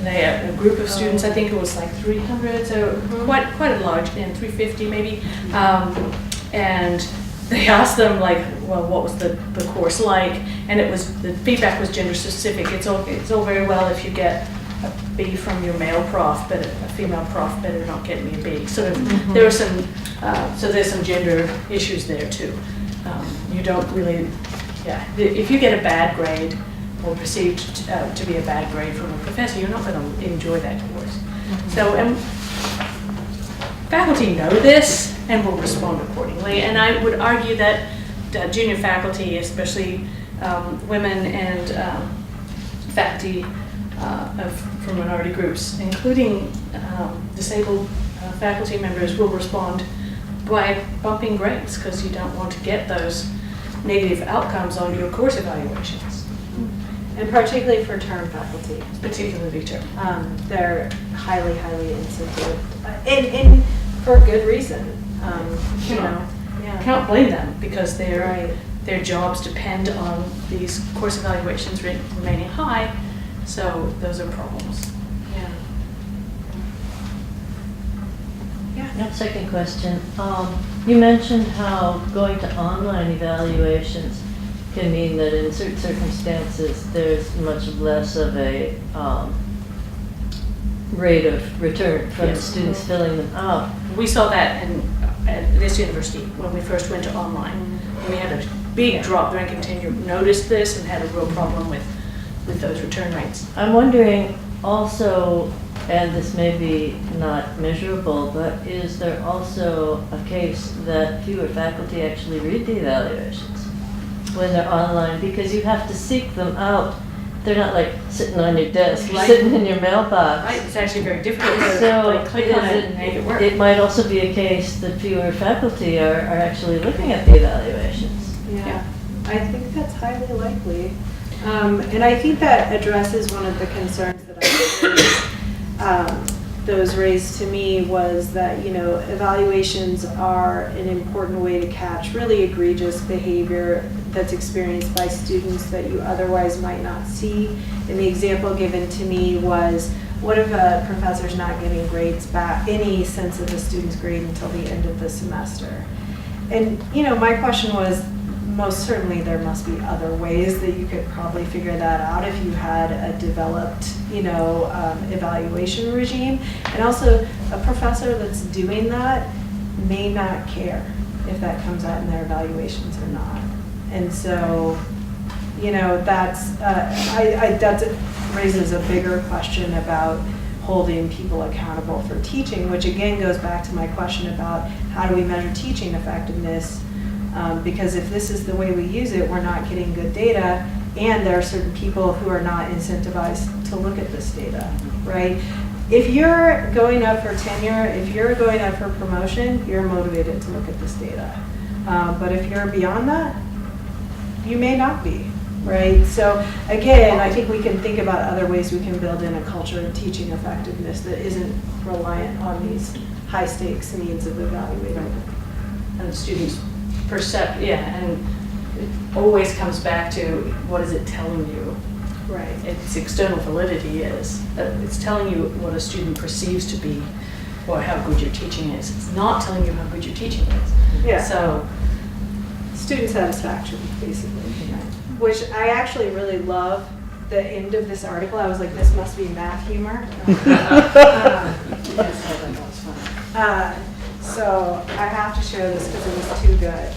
They had a group of students, I think it was like 300, so quite a large, and 350 maybe. And they asked them what was the course like, and the feedback was gender specific. It's all very well if you get a B from your male prof, but a female prof better not get me a B. So there are some, there's some gender issues there too. You don't really, if you get a bad grade or perceived to be a bad grade from a professor, you're not going to enjoy that course. So faculty know this and will respond accordingly. And I would argue that junior faculty, especially women and faculty from minority groups, including disabled faculty members, will respond by bumping grades because you don't want to get those negative outcomes on your course evaluations. And particularly for term faculty. Particularly term. They're highly, highly insensitive. And for good reason. Can't blame them because their jobs depend on these course evaluations remaining high, so those are problems. Second question. You mentioned how going to online evaluations can mean that in certain circumstances there's much less of a rate of return from students filling them out. We saw that in at this university when we first went to online. We had a big drop during continue, noticed this and had a real problem with those return rates. I'm wondering also, and this may be not measurable, but is there also a case that fewer faculty actually read the evaluations when they're online? Because you have to seek them out. They're not like sitting on your desk, Right. sitting in your mailbox. Right, it's actually very difficult to So like, click on it and make it work. it might also be a case that fewer faculty are actually looking at the evaluations. Yeah, I think that's highly likely. And I think that addresses one of the concerns that those raised to me was that, you know, evaluations are an important way to catch really egregious behavior that's experienced by students that you otherwise might not see. And the example given to me was, what if a professor's not getting grades back, any sense of the student's grade until the end of the semester? And, you know, my question was, most certainly there must be other ways that you could probably figure that out if you had a developed, you know, evaluation regime. And also, a professor that's doing that may not care if that comes out in their evaluations or not. And so, you know, that's, that raises a bigger question about holding people accountable for teaching, which again goes back to my question about how do we measure teaching effectiveness? Because if this is the way we use it, we're not getting good data, and there are certain people who are not incentivized to look at this data, right? If you're going up for tenure, if you're going up for promotion, you're motivated to look at this data. But if you're beyond that, you may not be, right? So again, I think we can think about other ways we can build in a culture of teaching effectiveness that isn't reliant on these high stakes needs of evaluating. And students and it always comes back to what is it telling you? Right. Its external validity is. It's telling you what a student perceives to be or how good your teaching is. It's not telling you how good your teaching is. Yeah. So, Student satisfaction, basically. Which I actually really love the end of this article. I was like, this must be math humor. So I have to share this because it was too good.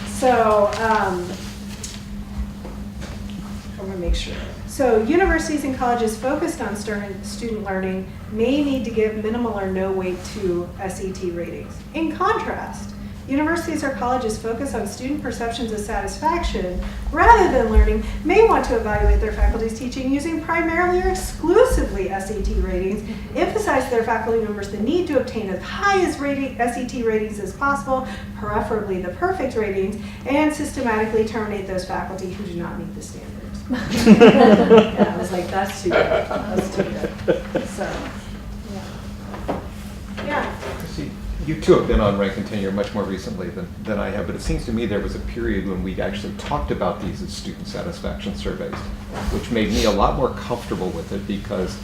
So I'm gonna make sure. So universities and colleges focused on student learning may need to give minimal or no weight to SET ratings. In contrast, universities or colleges focused on student perceptions of satisfaction rather than learning may want to evaluate their faculty's teaching using primarily or exclusively SAT ratings, emphasize to their faculty members the need to obtain as high as SAT ratings as possible, preferably the perfect ratings, and systematically terminate those faculty who do not meet the standards. Yeah, I was like, that's too good. That's too good. So, yeah. See, you two have been on rank and tenure much more recently than I have, but it seems to me there was a period when we actually talked about these as student satisfaction surveys, which made me a lot more comfortable with it because,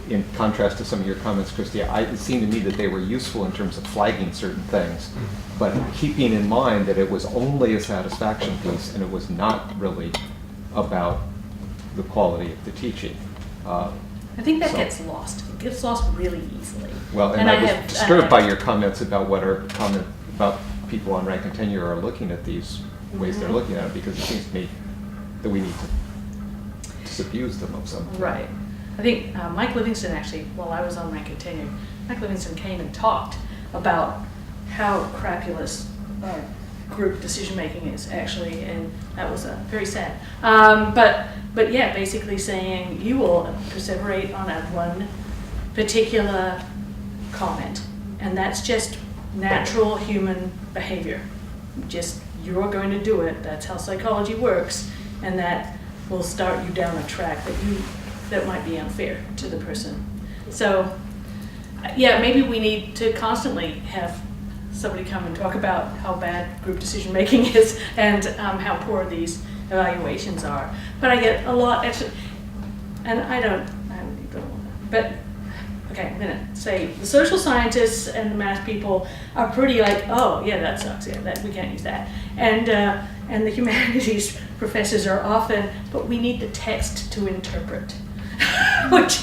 in contrast to some of your comments, Christi, it seemed to me that they were useful in terms of flagging certain things, but keeping in mind that it was only a satisfaction piece and it was not really about the quality of the teaching. I think that gets lost. It gets lost really easily. Well, and I was disturbed by your comments about about people on rank and tenure are looking at these ways they're looking at it, because it seems to me that we need to disabuse them of some. Right. I think Mike Livingston actually, while I was on rank and tenure, Mike Livingston came and talked about how crapulous group decision making is actually, and that was very sad. But yeah, basically saying you will perseverate on a one particular comment, and that's just natural human behavior. You're going to do it. That's how psychology works, and that will start you down a track that might be unfair to the person. So yeah, maybe we need to constantly have somebody come and talk about how bad group decision making is and how poor these evaluations are. But I get a lot, actually, and I don't but okay, I'm gonna say the social scientists and the math people are pretty like, oh yeah, that sucks, yeah, that we can't use that. And the humanities professors are often, but we need the text to interpret. Which,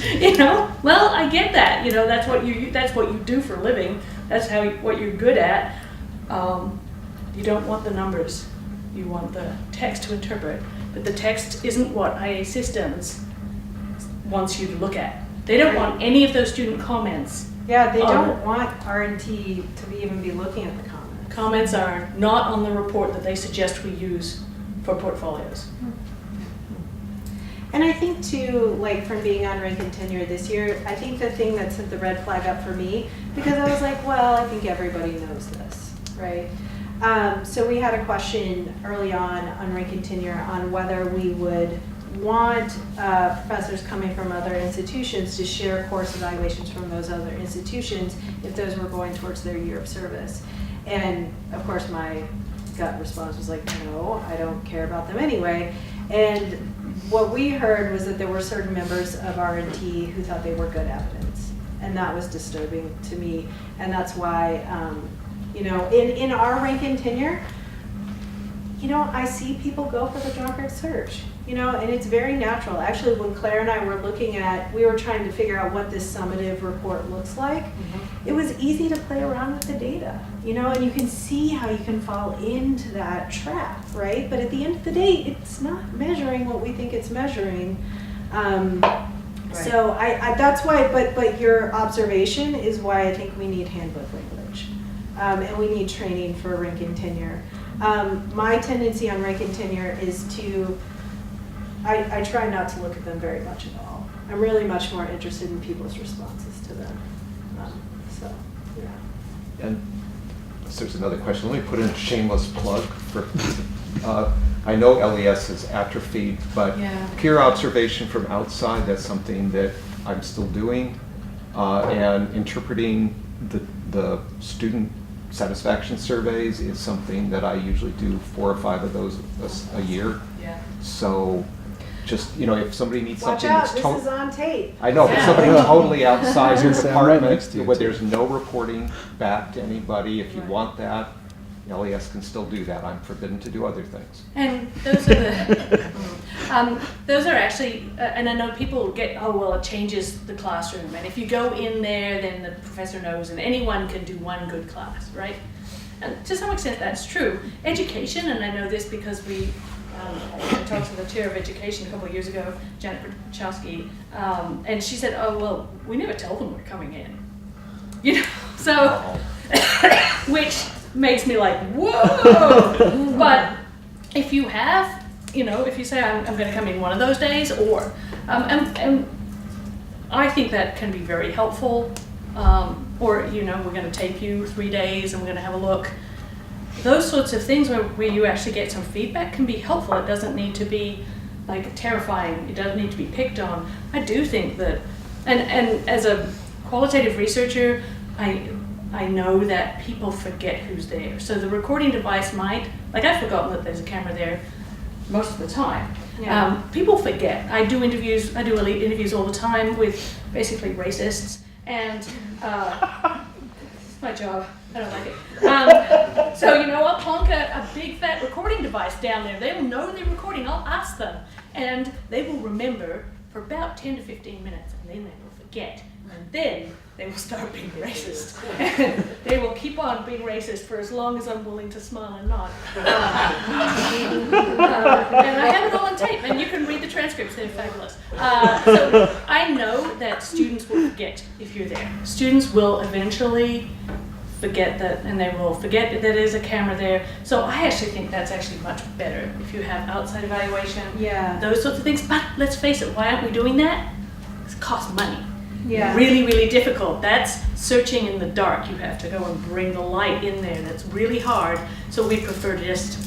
well, I get that, that's what you do for a living, that's what you're good at. You don't want the numbers, you want the text to interpret, but the text isn't what IA Systems wants you to look at. They don't want any of those student comments. Yeah, they don't want R&T to even be looking at the comments. Comments are not on the report that they suggest we use for portfolios. And I think too, like from being on rank and tenure this year, I think the thing that set the red flag up for me, because I was like, well, I think everybody knows this, right? So we had a question early on rank and tenure on whether we would want professors coming from other institutions to share course evaluations from those other institutions if those were going towards their year of service. And of course my gut response was like, no, I don't care about them anyway. And what we heard was that there were certain members of R&T who thought they were good evidence. And that was disturbing to me. And that's why, in our rank and tenure, I see people go for the Drunkard search, and it's very natural. Actually, when Claire and I were we were trying to figure out what this summative report looks like, it was easy to play around with the data, and you can see how you can fall into that trap, right? But at the end of the day, it's not measuring what we think it's measuring. Right. So that's why, but your observation is why I think we need handbook language, and we need training for rank and tenure. My tendency on rank and tenure is I try not to look at them very much at all. I'm really much more interested in people's responses to them. Yeah. And there's another question. Let me put in a shameless plug for, I know LES has atrophied, but peer observation from outside, that's something that I'm still doing. And interpreting the student satisfaction surveys is something that I usually do 4 or 5 of those a year. Yeah. So just, if somebody needs Watch something out, that's this is on tape. I know, but Yeah. somebody totally outside your Yes, I'm right department, next to you, where too. there's no reporting back to anybody, if you Right. want that, LES can still do that. I'm forbidden to do other things. And those are those are actually, and I know people get, it changes the classroom, and if you go in there, then the professor knows, and anyone can do one good class, right? And to some extent, that's true. Education, and I know this because I talked to the chair of education a couple of years ago, Janet Brachowski, and she said, we never tell them we're coming in. So, which makes me like, whoa! But if you have, if you say, I'm going to come in one of those days, or, and I think that can be very helpful, or, we're going to take you 3 days and we're going to have a look. Those sorts of things where you actually get some feedback can be helpful. It doesn't need to be like terrifying. It doesn't need to be picked on. I do think that, and as a qualitative researcher, I know that people forget who's there. So the recording device might, I've forgotten that there's a camera there most of the time. Yeah. People forget. I do elite interviews all the time with basically racists, and it's my job. I don't like it. So I'll plonk a big fat recording device down there. They will know they're recording. I'll ask them, and they will remember for about 10 to 15 minutes, and then they will forget, and then they will start being racist. And they will keep on being racist for as long as I'm willing to smile and nod. And I have it all on tape, and you can read the transcripts, they're fabulous. So I know that students will forget if you're there. Students will eventually forget that, and they will forget that there's a camera there. So I actually think that's actually much better if you have outside evaluation, those sorts of things. But let's face it, why aren't we doing that? It costs money. Yeah. Really, really difficult. That's searching in the dark. You have to go and bring the light in there. That's really hard. So we prefer to just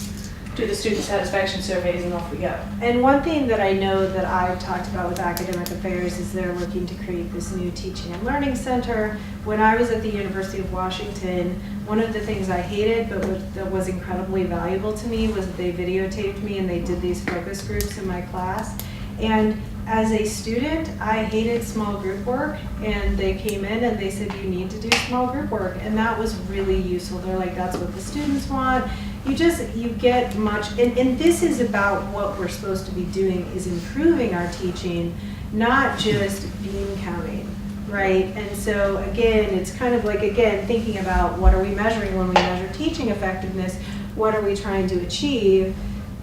do the student satisfaction surveys and off we go. And one thing that I know that I've talked about with academic affairs is they're looking to create this new teaching and learning center. When I was at the University of Washington, one of the things I hated but that was incredibly valuable to me was that they videotaped me and they did these focus groups in my class. And as a student, I hated small group work, and they came in and they said, you need to do small group work, and that was really useful. They're like, that's what the students want. You get much, and this is about what we're supposed to be doing, is improving our teaching not just bean counting, right? And so again, it's kind of like, again, thinking about what are we measuring when we measure teaching effectiveness? What are we trying to achieve?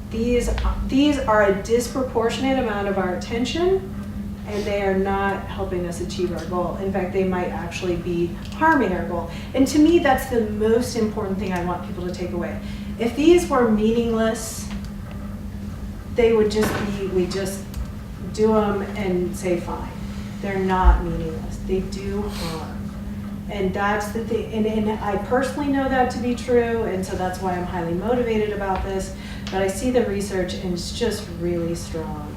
These are a disproportionate amount of our attention, and they are not helping us achieve our goal. In fact, they might actually be harming our goal. And to me, that's the most important thing I want people to take away. If these were meaningless, they would just be, we just do them and say fine. They're not meaningless. They do harm. And that's the thing, and I personally know that to be true, and so that's why I'm highly motivated about this. But I see the research, and it's just really strong.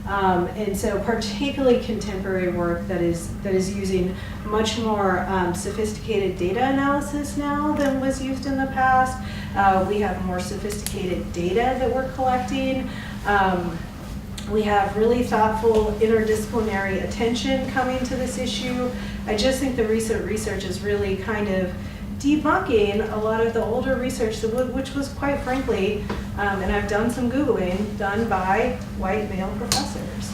And so particularly contemporary work that is using much more sophisticated data analysis now than was used in the past. We have more sophisticated data that we're collecting. We have really thoughtful interdisciplinary attention coming to this issue. I just think the recent research is really kind of debunking a lot of the older research, which was quite frankly, and I've done some Googling, done by white male professors,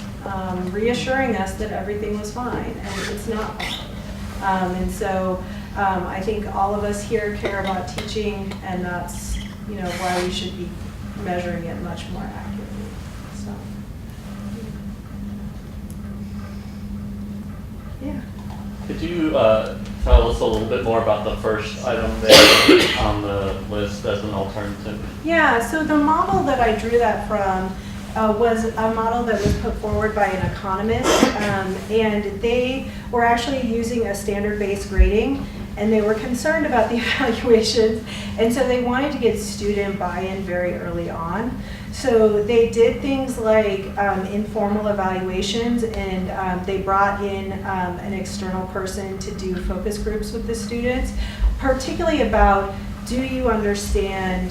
reassuring us that everything was fine, and it's not fine. And so I think all of us here care about teaching, and that's why we should be measuring it much more accurately. So, yeah. Could you tell us a little bit more about the first item there on the list as an alternative? Yeah, so the model that I drew that from was a model that was put forward by an economist, and they were actually using a standard-based grading, and they were concerned about the evaluations, and so they wanted to get student buy-in very early on. So they did things like informal evaluations, and they brought in an external person to do focus groups with the students, particularly about, do you understand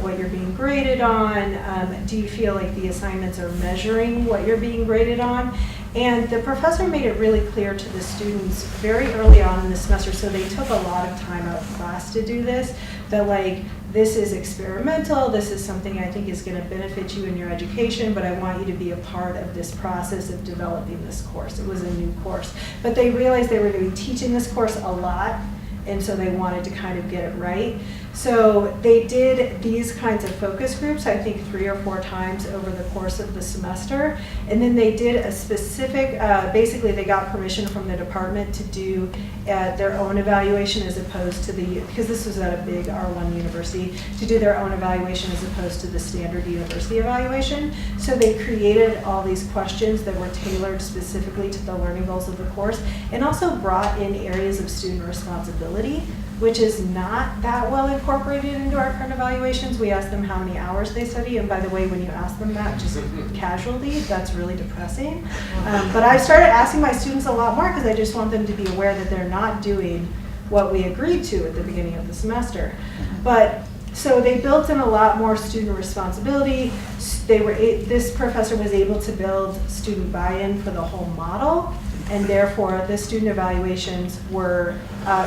what you're being graded on? Do you feel like the assignments are measuring what you're being graded on? And the professor made it really clear to the students very early on in the semester, so they took a lot of time out of class to do this, that like, this is experimental, this is something I think is going to benefit you in your education, but I want you to be a part of this process of developing this course. It was a new course. But they realized they were going to be teaching this course a lot, and so they wanted to kind of get it right. So they did these kinds of focus groups, I think 3 or 4 times over the course of the semester. And then they did a specific, basically they got permission from the department to do their own evaluation as opposed to because this was at a big R1 university, to do their own evaluation as opposed to the standard university evaluation. So they created all these questions that were tailored specifically to the learning goals of the course, and also brought in areas of student responsibility, which is not that well incorporated into our current evaluations. We ask them how many hours they study, and by the way, when you ask them that just casually, that's really depressing. But I started asking my students a lot more because I just want them to be aware that they're not doing what we agreed to at the beginning of the semester. But so they built in a lot more student responsibility. This professor was able to build student buy-in for the whole model, and therefore the student evaluations were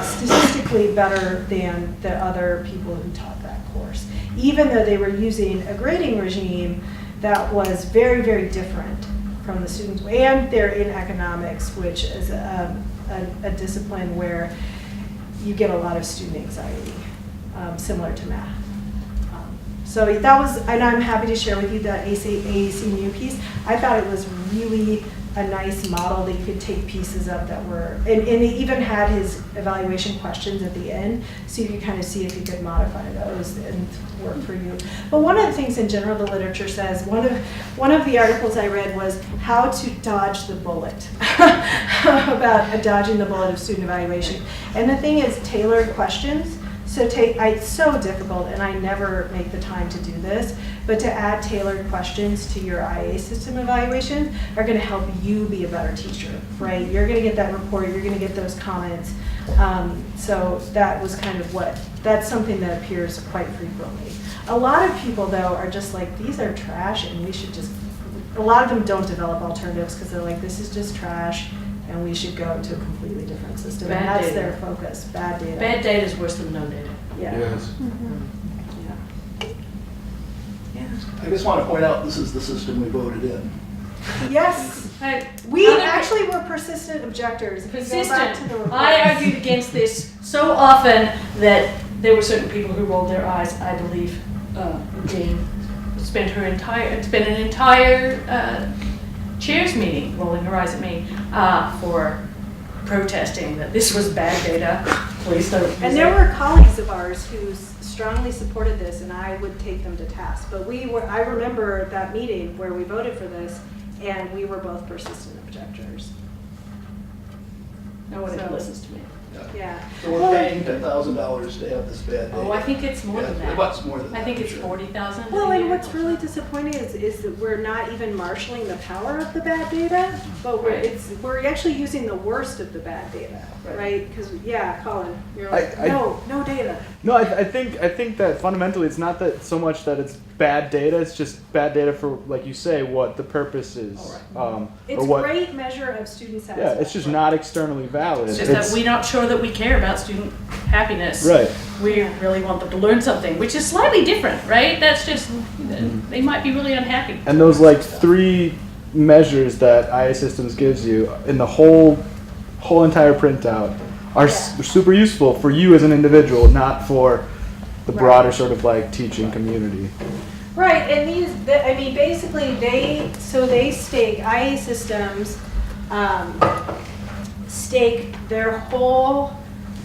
statistically better than the other people who taught that course, even though they were using a grading regime that was very, very different from the students. And they're in economics, which is a discipline where you get a lot of student anxiety, similar to math. So that was, and I'm happy to share with you that AAC new piece. I thought it was really a nice model that you could take pieces of that were, and it even had his evaluation questions at the end, so you could kind of see if you could modify those and work for you. But one of the things in general the literature says, one of the articles I read was how to dodge the bullet, about dodging the bullet of student evaluation. And the thing is, tailored questions. So it's so difficult, and I never make the time to do this, but to add tailored questions to your IA system evaluations are going to help you be a better teacher, right? You're going to get that report, you're going to get those comments. So that was kind of that's something that appears quite frequently. A lot of people, though, are just like, these are trash, and we should just, a lot of them don't develop alternatives because they're like, this is just trash, and we should go into a completely different system. Bad and that's data. their focus, bad data. Bad data is worse than no data. Yeah. Yes. Yeah. Yeah. I just want to point out, this is the system we voted in. Yes. We actually were persistent objectors. If you go back to the Persistent. report. I argued against this so often that there were certain people who rolled their eyes. I believe Jane spent an entire chairs meeting rolling her eyes at me for protesting that this was bad data. Please don't. use And it. there were colleagues of ours who strongly supported this, and I would take them to task. But I remember that meeting where we voted for this, and we were both persistent objectors. Nobody So- listens to me. Yeah. So we're paying $10,000 to have this bad day. Oh, I think it's more than that. What's more than that? I think it's sure. 40,000. Well, and what's really disappointing is that we're not even marshaling the power of the bad data, but we're actually using the worst of the bad data, right? Because Colin, you're like, no data. No, I think that fundamentally it's not that so much that it's bad data. It's just bad data for, like you say, what the purpose is. It's or what, great measure of student satisfaction. Yeah, it's just not externally valid. It's just that we're not sure that we care about student happiness. Right. We really want them to learn something, which is slightly different, right? That's just, they might be really unhappy. And those like 3 measures that IA Systems gives you in the whole entire printout are super useful for you as an individual, not for the broader sort of like teaching community. Right, and basically they stake, IA Systems stake their whole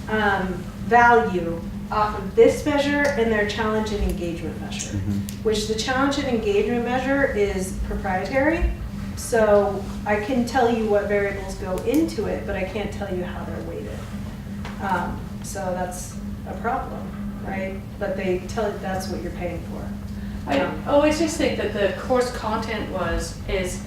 value off of this measure and their challenge and engagement measure, which the challenge and engagement measure is proprietary. So I can tell you what variables go into it, but I can't tell you how they're weighted. So that's a problem, right? But they tell you that's what you're paying for. I always just think that the course content is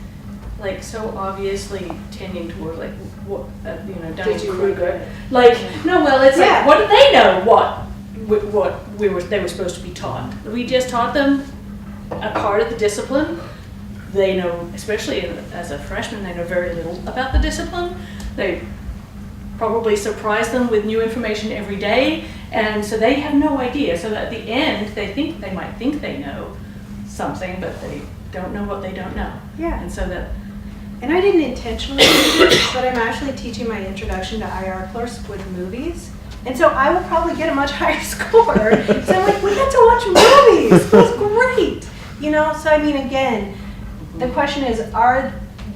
like so obviously tending toward like what Dunning-Kruger. Like it's like what do they know what they were supposed to be taught? We just taught them a part of the discipline. They know, especially as a freshman, they know very little about the discipline. They probably surprise them with new information every day, and so they have no idea. So at the end, they might think they know something, but they don't know what they don't know. Yeah. And I didn't intentionally do this, but I'm actually teaching my introduction to IR course with movies. And so I will probably get a much higher score. So I'm like, we get to watch movies. That's great. So again, the question is,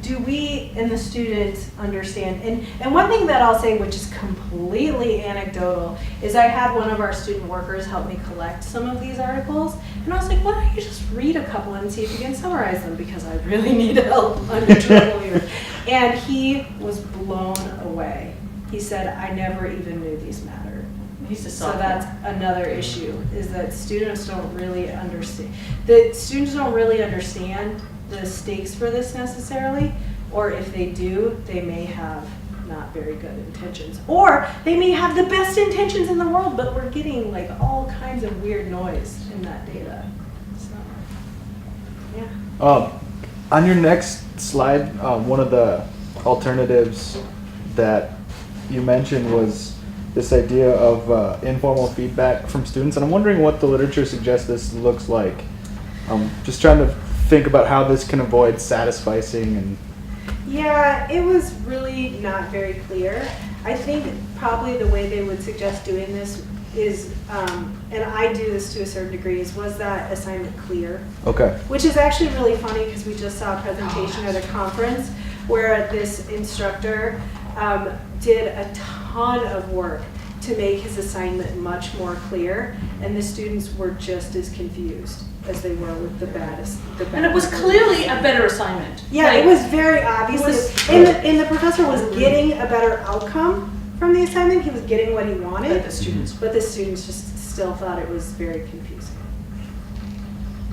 do we and the students understand? And one thing that I'll say, which is completely anecdotal, is I had one of our student workers help me collect some of these articles. And I was like, why don't you just read a couple and see if you can summarize them, because I really need help. I'm in trouble here. And he was blown away. He said, I never even knew these mattered. So that's another issue, is that students don't really understand. The students don't really understand the stakes for this necessarily, or if they do, they may have not very good intentions, or they may have the best intentions in the world, but we're getting like all kinds of weird noise in that data. So, yeah. On your next slide, one of the alternatives that you mentioned was this idea of informal feedback from students, and I'm wondering what the literature suggests this looks like. Just trying to think about how this can avoid satisficing and. Yeah, it was really not very clear. I think probably the way they would suggest doing this is, and I do this to a certain degree, was that assignment clear? Okay. Which is actually really funny, because we just saw a presentation at a conference where this instructor did a ton of work to make his assignment much more clear, and the students were just as confused as they were with the baddest. And it was clearly a better assignment. Yeah, it was very obvious. And the professor was getting a better outcome from the assignment. He was getting what he wanted. But the students just still thought it was very confusing.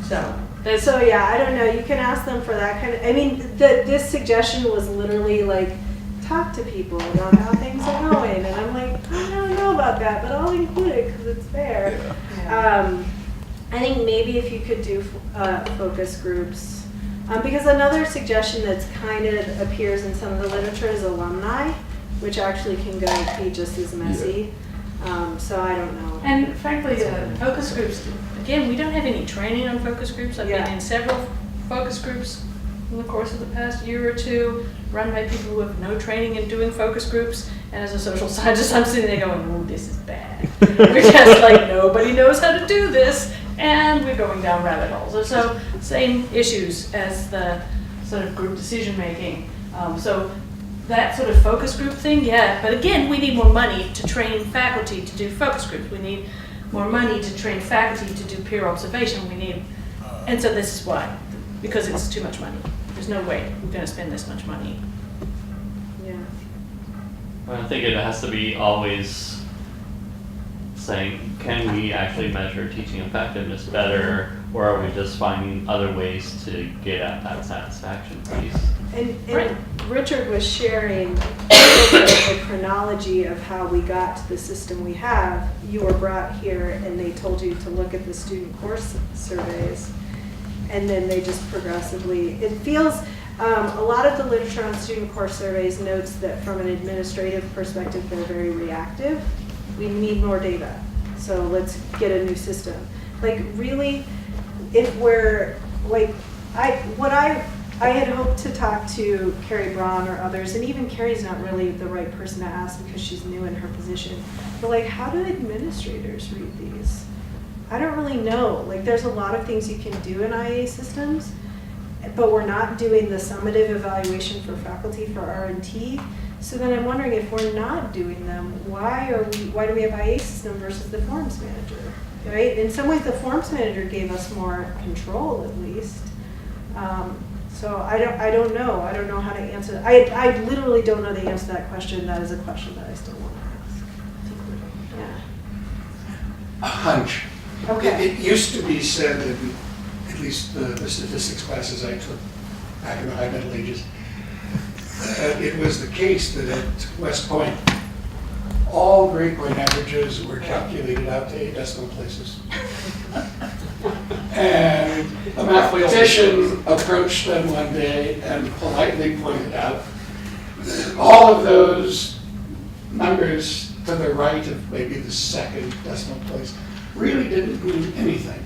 So yeah, I don't know. You can ask them for that kind of. This suggestion was literally like, talk to people about how things are going, and I'm like, I don't know about that, but I'll include it because it's fair. Yeah. I think maybe if you could do focus groups, because another suggestion that's kind of appears in some of the literature is alumni, which actually can be just as messy. So I don't know. And frankly, focus groups, again, we don't have any training on focus groups. I've been in several focus groups in the course of the past year or two, run by people who have no training in doing focus groups. And as a social scientist, I'm sitting there going, "Oh, this is bad." We're just like, nobody knows how to do this, and we're going down rabbit holes. And so, same issues as the sort of group decision making. So that sort of focus group thing, yeah. But again, we need more money to train faculty to do focus groups. We need more money to train faculty to do peer observation. And so this is why, because it's too much money. There's no way we're going to spend this much money. Yeah. I think it has to be always saying, can we actually measure teaching effectiveness better, or are we just finding other ways to get at that satisfaction piece? And Right. Richard was sharing the chronology of how we got to the system we have. You were brought here and they told you to look at the student course surveys. And then they just progressively, it feels, a lot of the literature on student course surveys notes that from an administrative perspective, they're very reactive. We need more data, so let's get a new system. Like really, if we're, like, I had hoped to talk to Carrie Braun or others, and even Carrie's not really the right person to ask because she's new in her position. But like, how do administrators read these? I don't really know. Like, there's a lot of things you can do in IA systems, but we're not doing the summative evaluation for faculty for R&T. So then I'm wondering, if we're not doing them, why do we have IA system versus the forms manager, right? In some ways, the forms manager gave us more control, at least. So I don't know. I don't know how to answer. I literally don't know the answer to that question. That is a question that I still want to ask. Yeah. A hunch. Okay. It used to be said that, at least the statistics classes I took back in the high Middle Ages, that it was the case that at West Point, all grade point averages were calculated out to 8 decimal places. And a mathematician approached them one day and politely pointed out that all of those numbers to the right of maybe the second decimal place really didn't mean anything.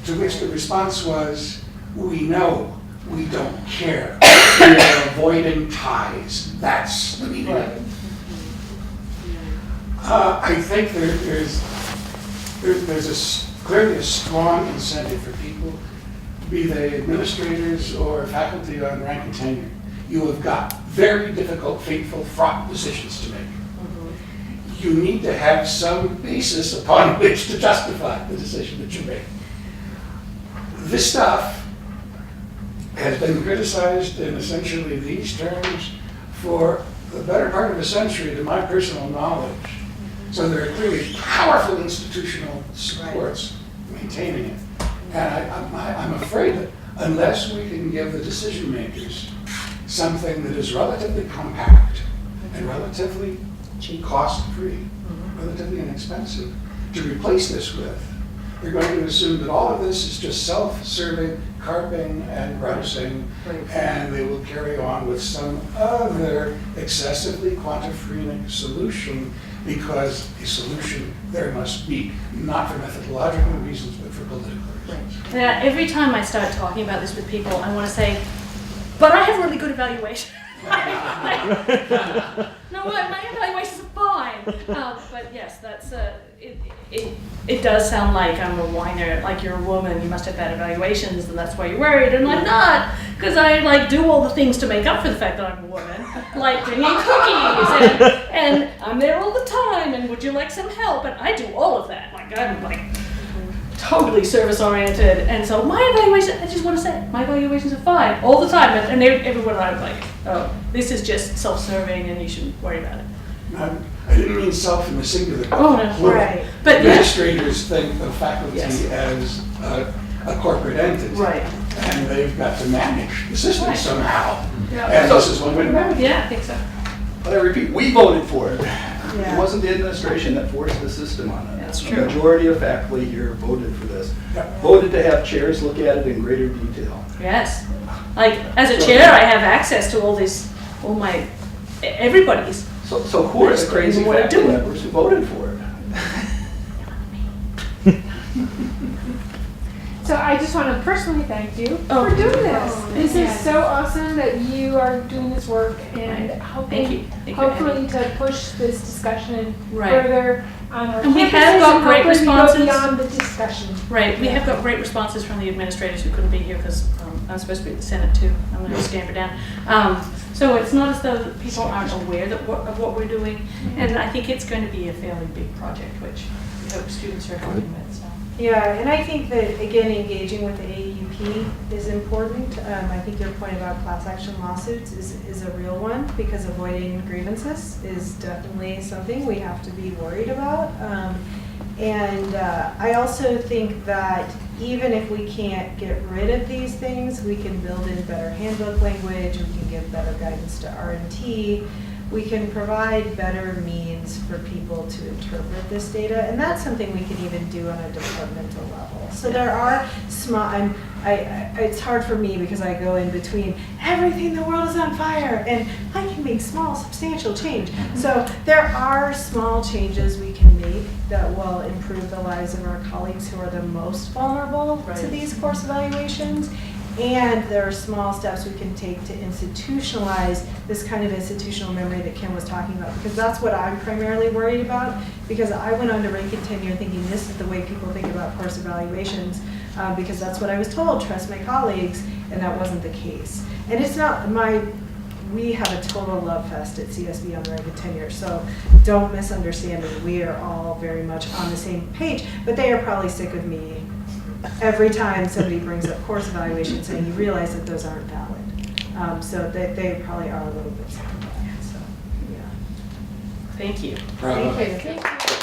To which the response was, we know, we don't care. We are avoiding ties. That's the meaning of it. I think there's clearly a strong incentive for people, be they administrators or faculty on rank and tenure. You have got very difficult, fateful, fraught decisions to make. You need to have some basis upon which to justify the decision that you make. This stuff has been criticized in essentially these terms for the better part of a century, to my personal knowledge. So there are clearly powerful institutional supports maintaining it. And I'm afraid that unless we can give the decision makers something that is relatively compact and relatively cost-free, relatively inexpensive, to replace this with, they're going to assume that all of this is just self-serving, carping and browsing, and they will carry on with some other excessively quantiphrenic solution, because a solution there must be, not for methodological reasons, but for political reasons. Yeah, every time I start talking about this with people, I want to say, but I have really good evaluation. No, my evaluations are fine. But yes, that's it does sound like I'm a whiner, like you're a woman, you must have bad evaluations, and that's why you're worried. And I'm not, because I do all the things to make up for the fact that I'm a woman, like bringing cookies, and I'm there all the time, and would you like some help? And I do all of that. Like, I'm like totally service oriented, and so my evaluation, I just want to say, my evaluations are fine all the time, and everyone I'm like, oh, this is just self-serving, and you shouldn't worry about it. I didn't mean self in the singular. Oh, no. Right. But administrators think of faculty Yes. as a corporate entity. Right. And they've got to manage the system Right. somehow. Yeah. And this is one way to manage it. Yeah, I think so. But I repeat, we voted for it. Yeah. It wasn't the administration that forced the system on it. That's The true. majority of faculty here voted for this. Yeah. Voted to have chairs look at it in greater detail. Yes. Like, as a chair, I have access to all my, everybody's. So who are the crazy What I faculty do. members who voted for it? So I just want to personally thank you Oh. for doing this. This Yeah. is so awesome that you are doing this work and Thank you. hoping, Thank you, hopefully to push this discussion Right. further on our And we campuses have got great hopefully we go responses. beyond the discussion. Right, we have got great responses from the administrators who couldn't be here because I'm supposed to be at the Senate too. I'm going to scamper down. So it's not as though that people aren't aware of what we're doing, and I think it's going to be a fairly big project, which we hope students are helping with. So. Yeah, and I think that, again, engaging with the AUP is important. I think your point about class action lawsuits is a real one, because avoiding grievances is definitely something we have to be worried about. And I also think that even if we can't get rid of these things, we can build in better handbook language, we can give better guidance to R&T, we can provide better means for people to interpret this data, and that's something we can even do on a departmental level. So there are small, it's hard for me because I go in between everything, the world is on fire, and I can make small, substantial change. So there are small changes we can make that will improve the lives of our colleagues who are the most vulnerable to these course evaluations. And there are small steps we can take to institutionalize this kind of institutional memory that Kim was talking about, because that's what I'm primarily worried about, because I went on to rank and tenure thinking this is the way people think about course evaluations, because that's what I was told, trust my colleagues, and that wasn't the case. And it's not we have a total love fest at CSB on the rank and tenure, so don't misunderstand me. We are all very much on the same page, but they are probably sick of me every time somebody brings up course evaluation saying you realize that those aren't valid. So they probably are a little bit sick of that. So, yeah. Thank you. Bravo. Thank you.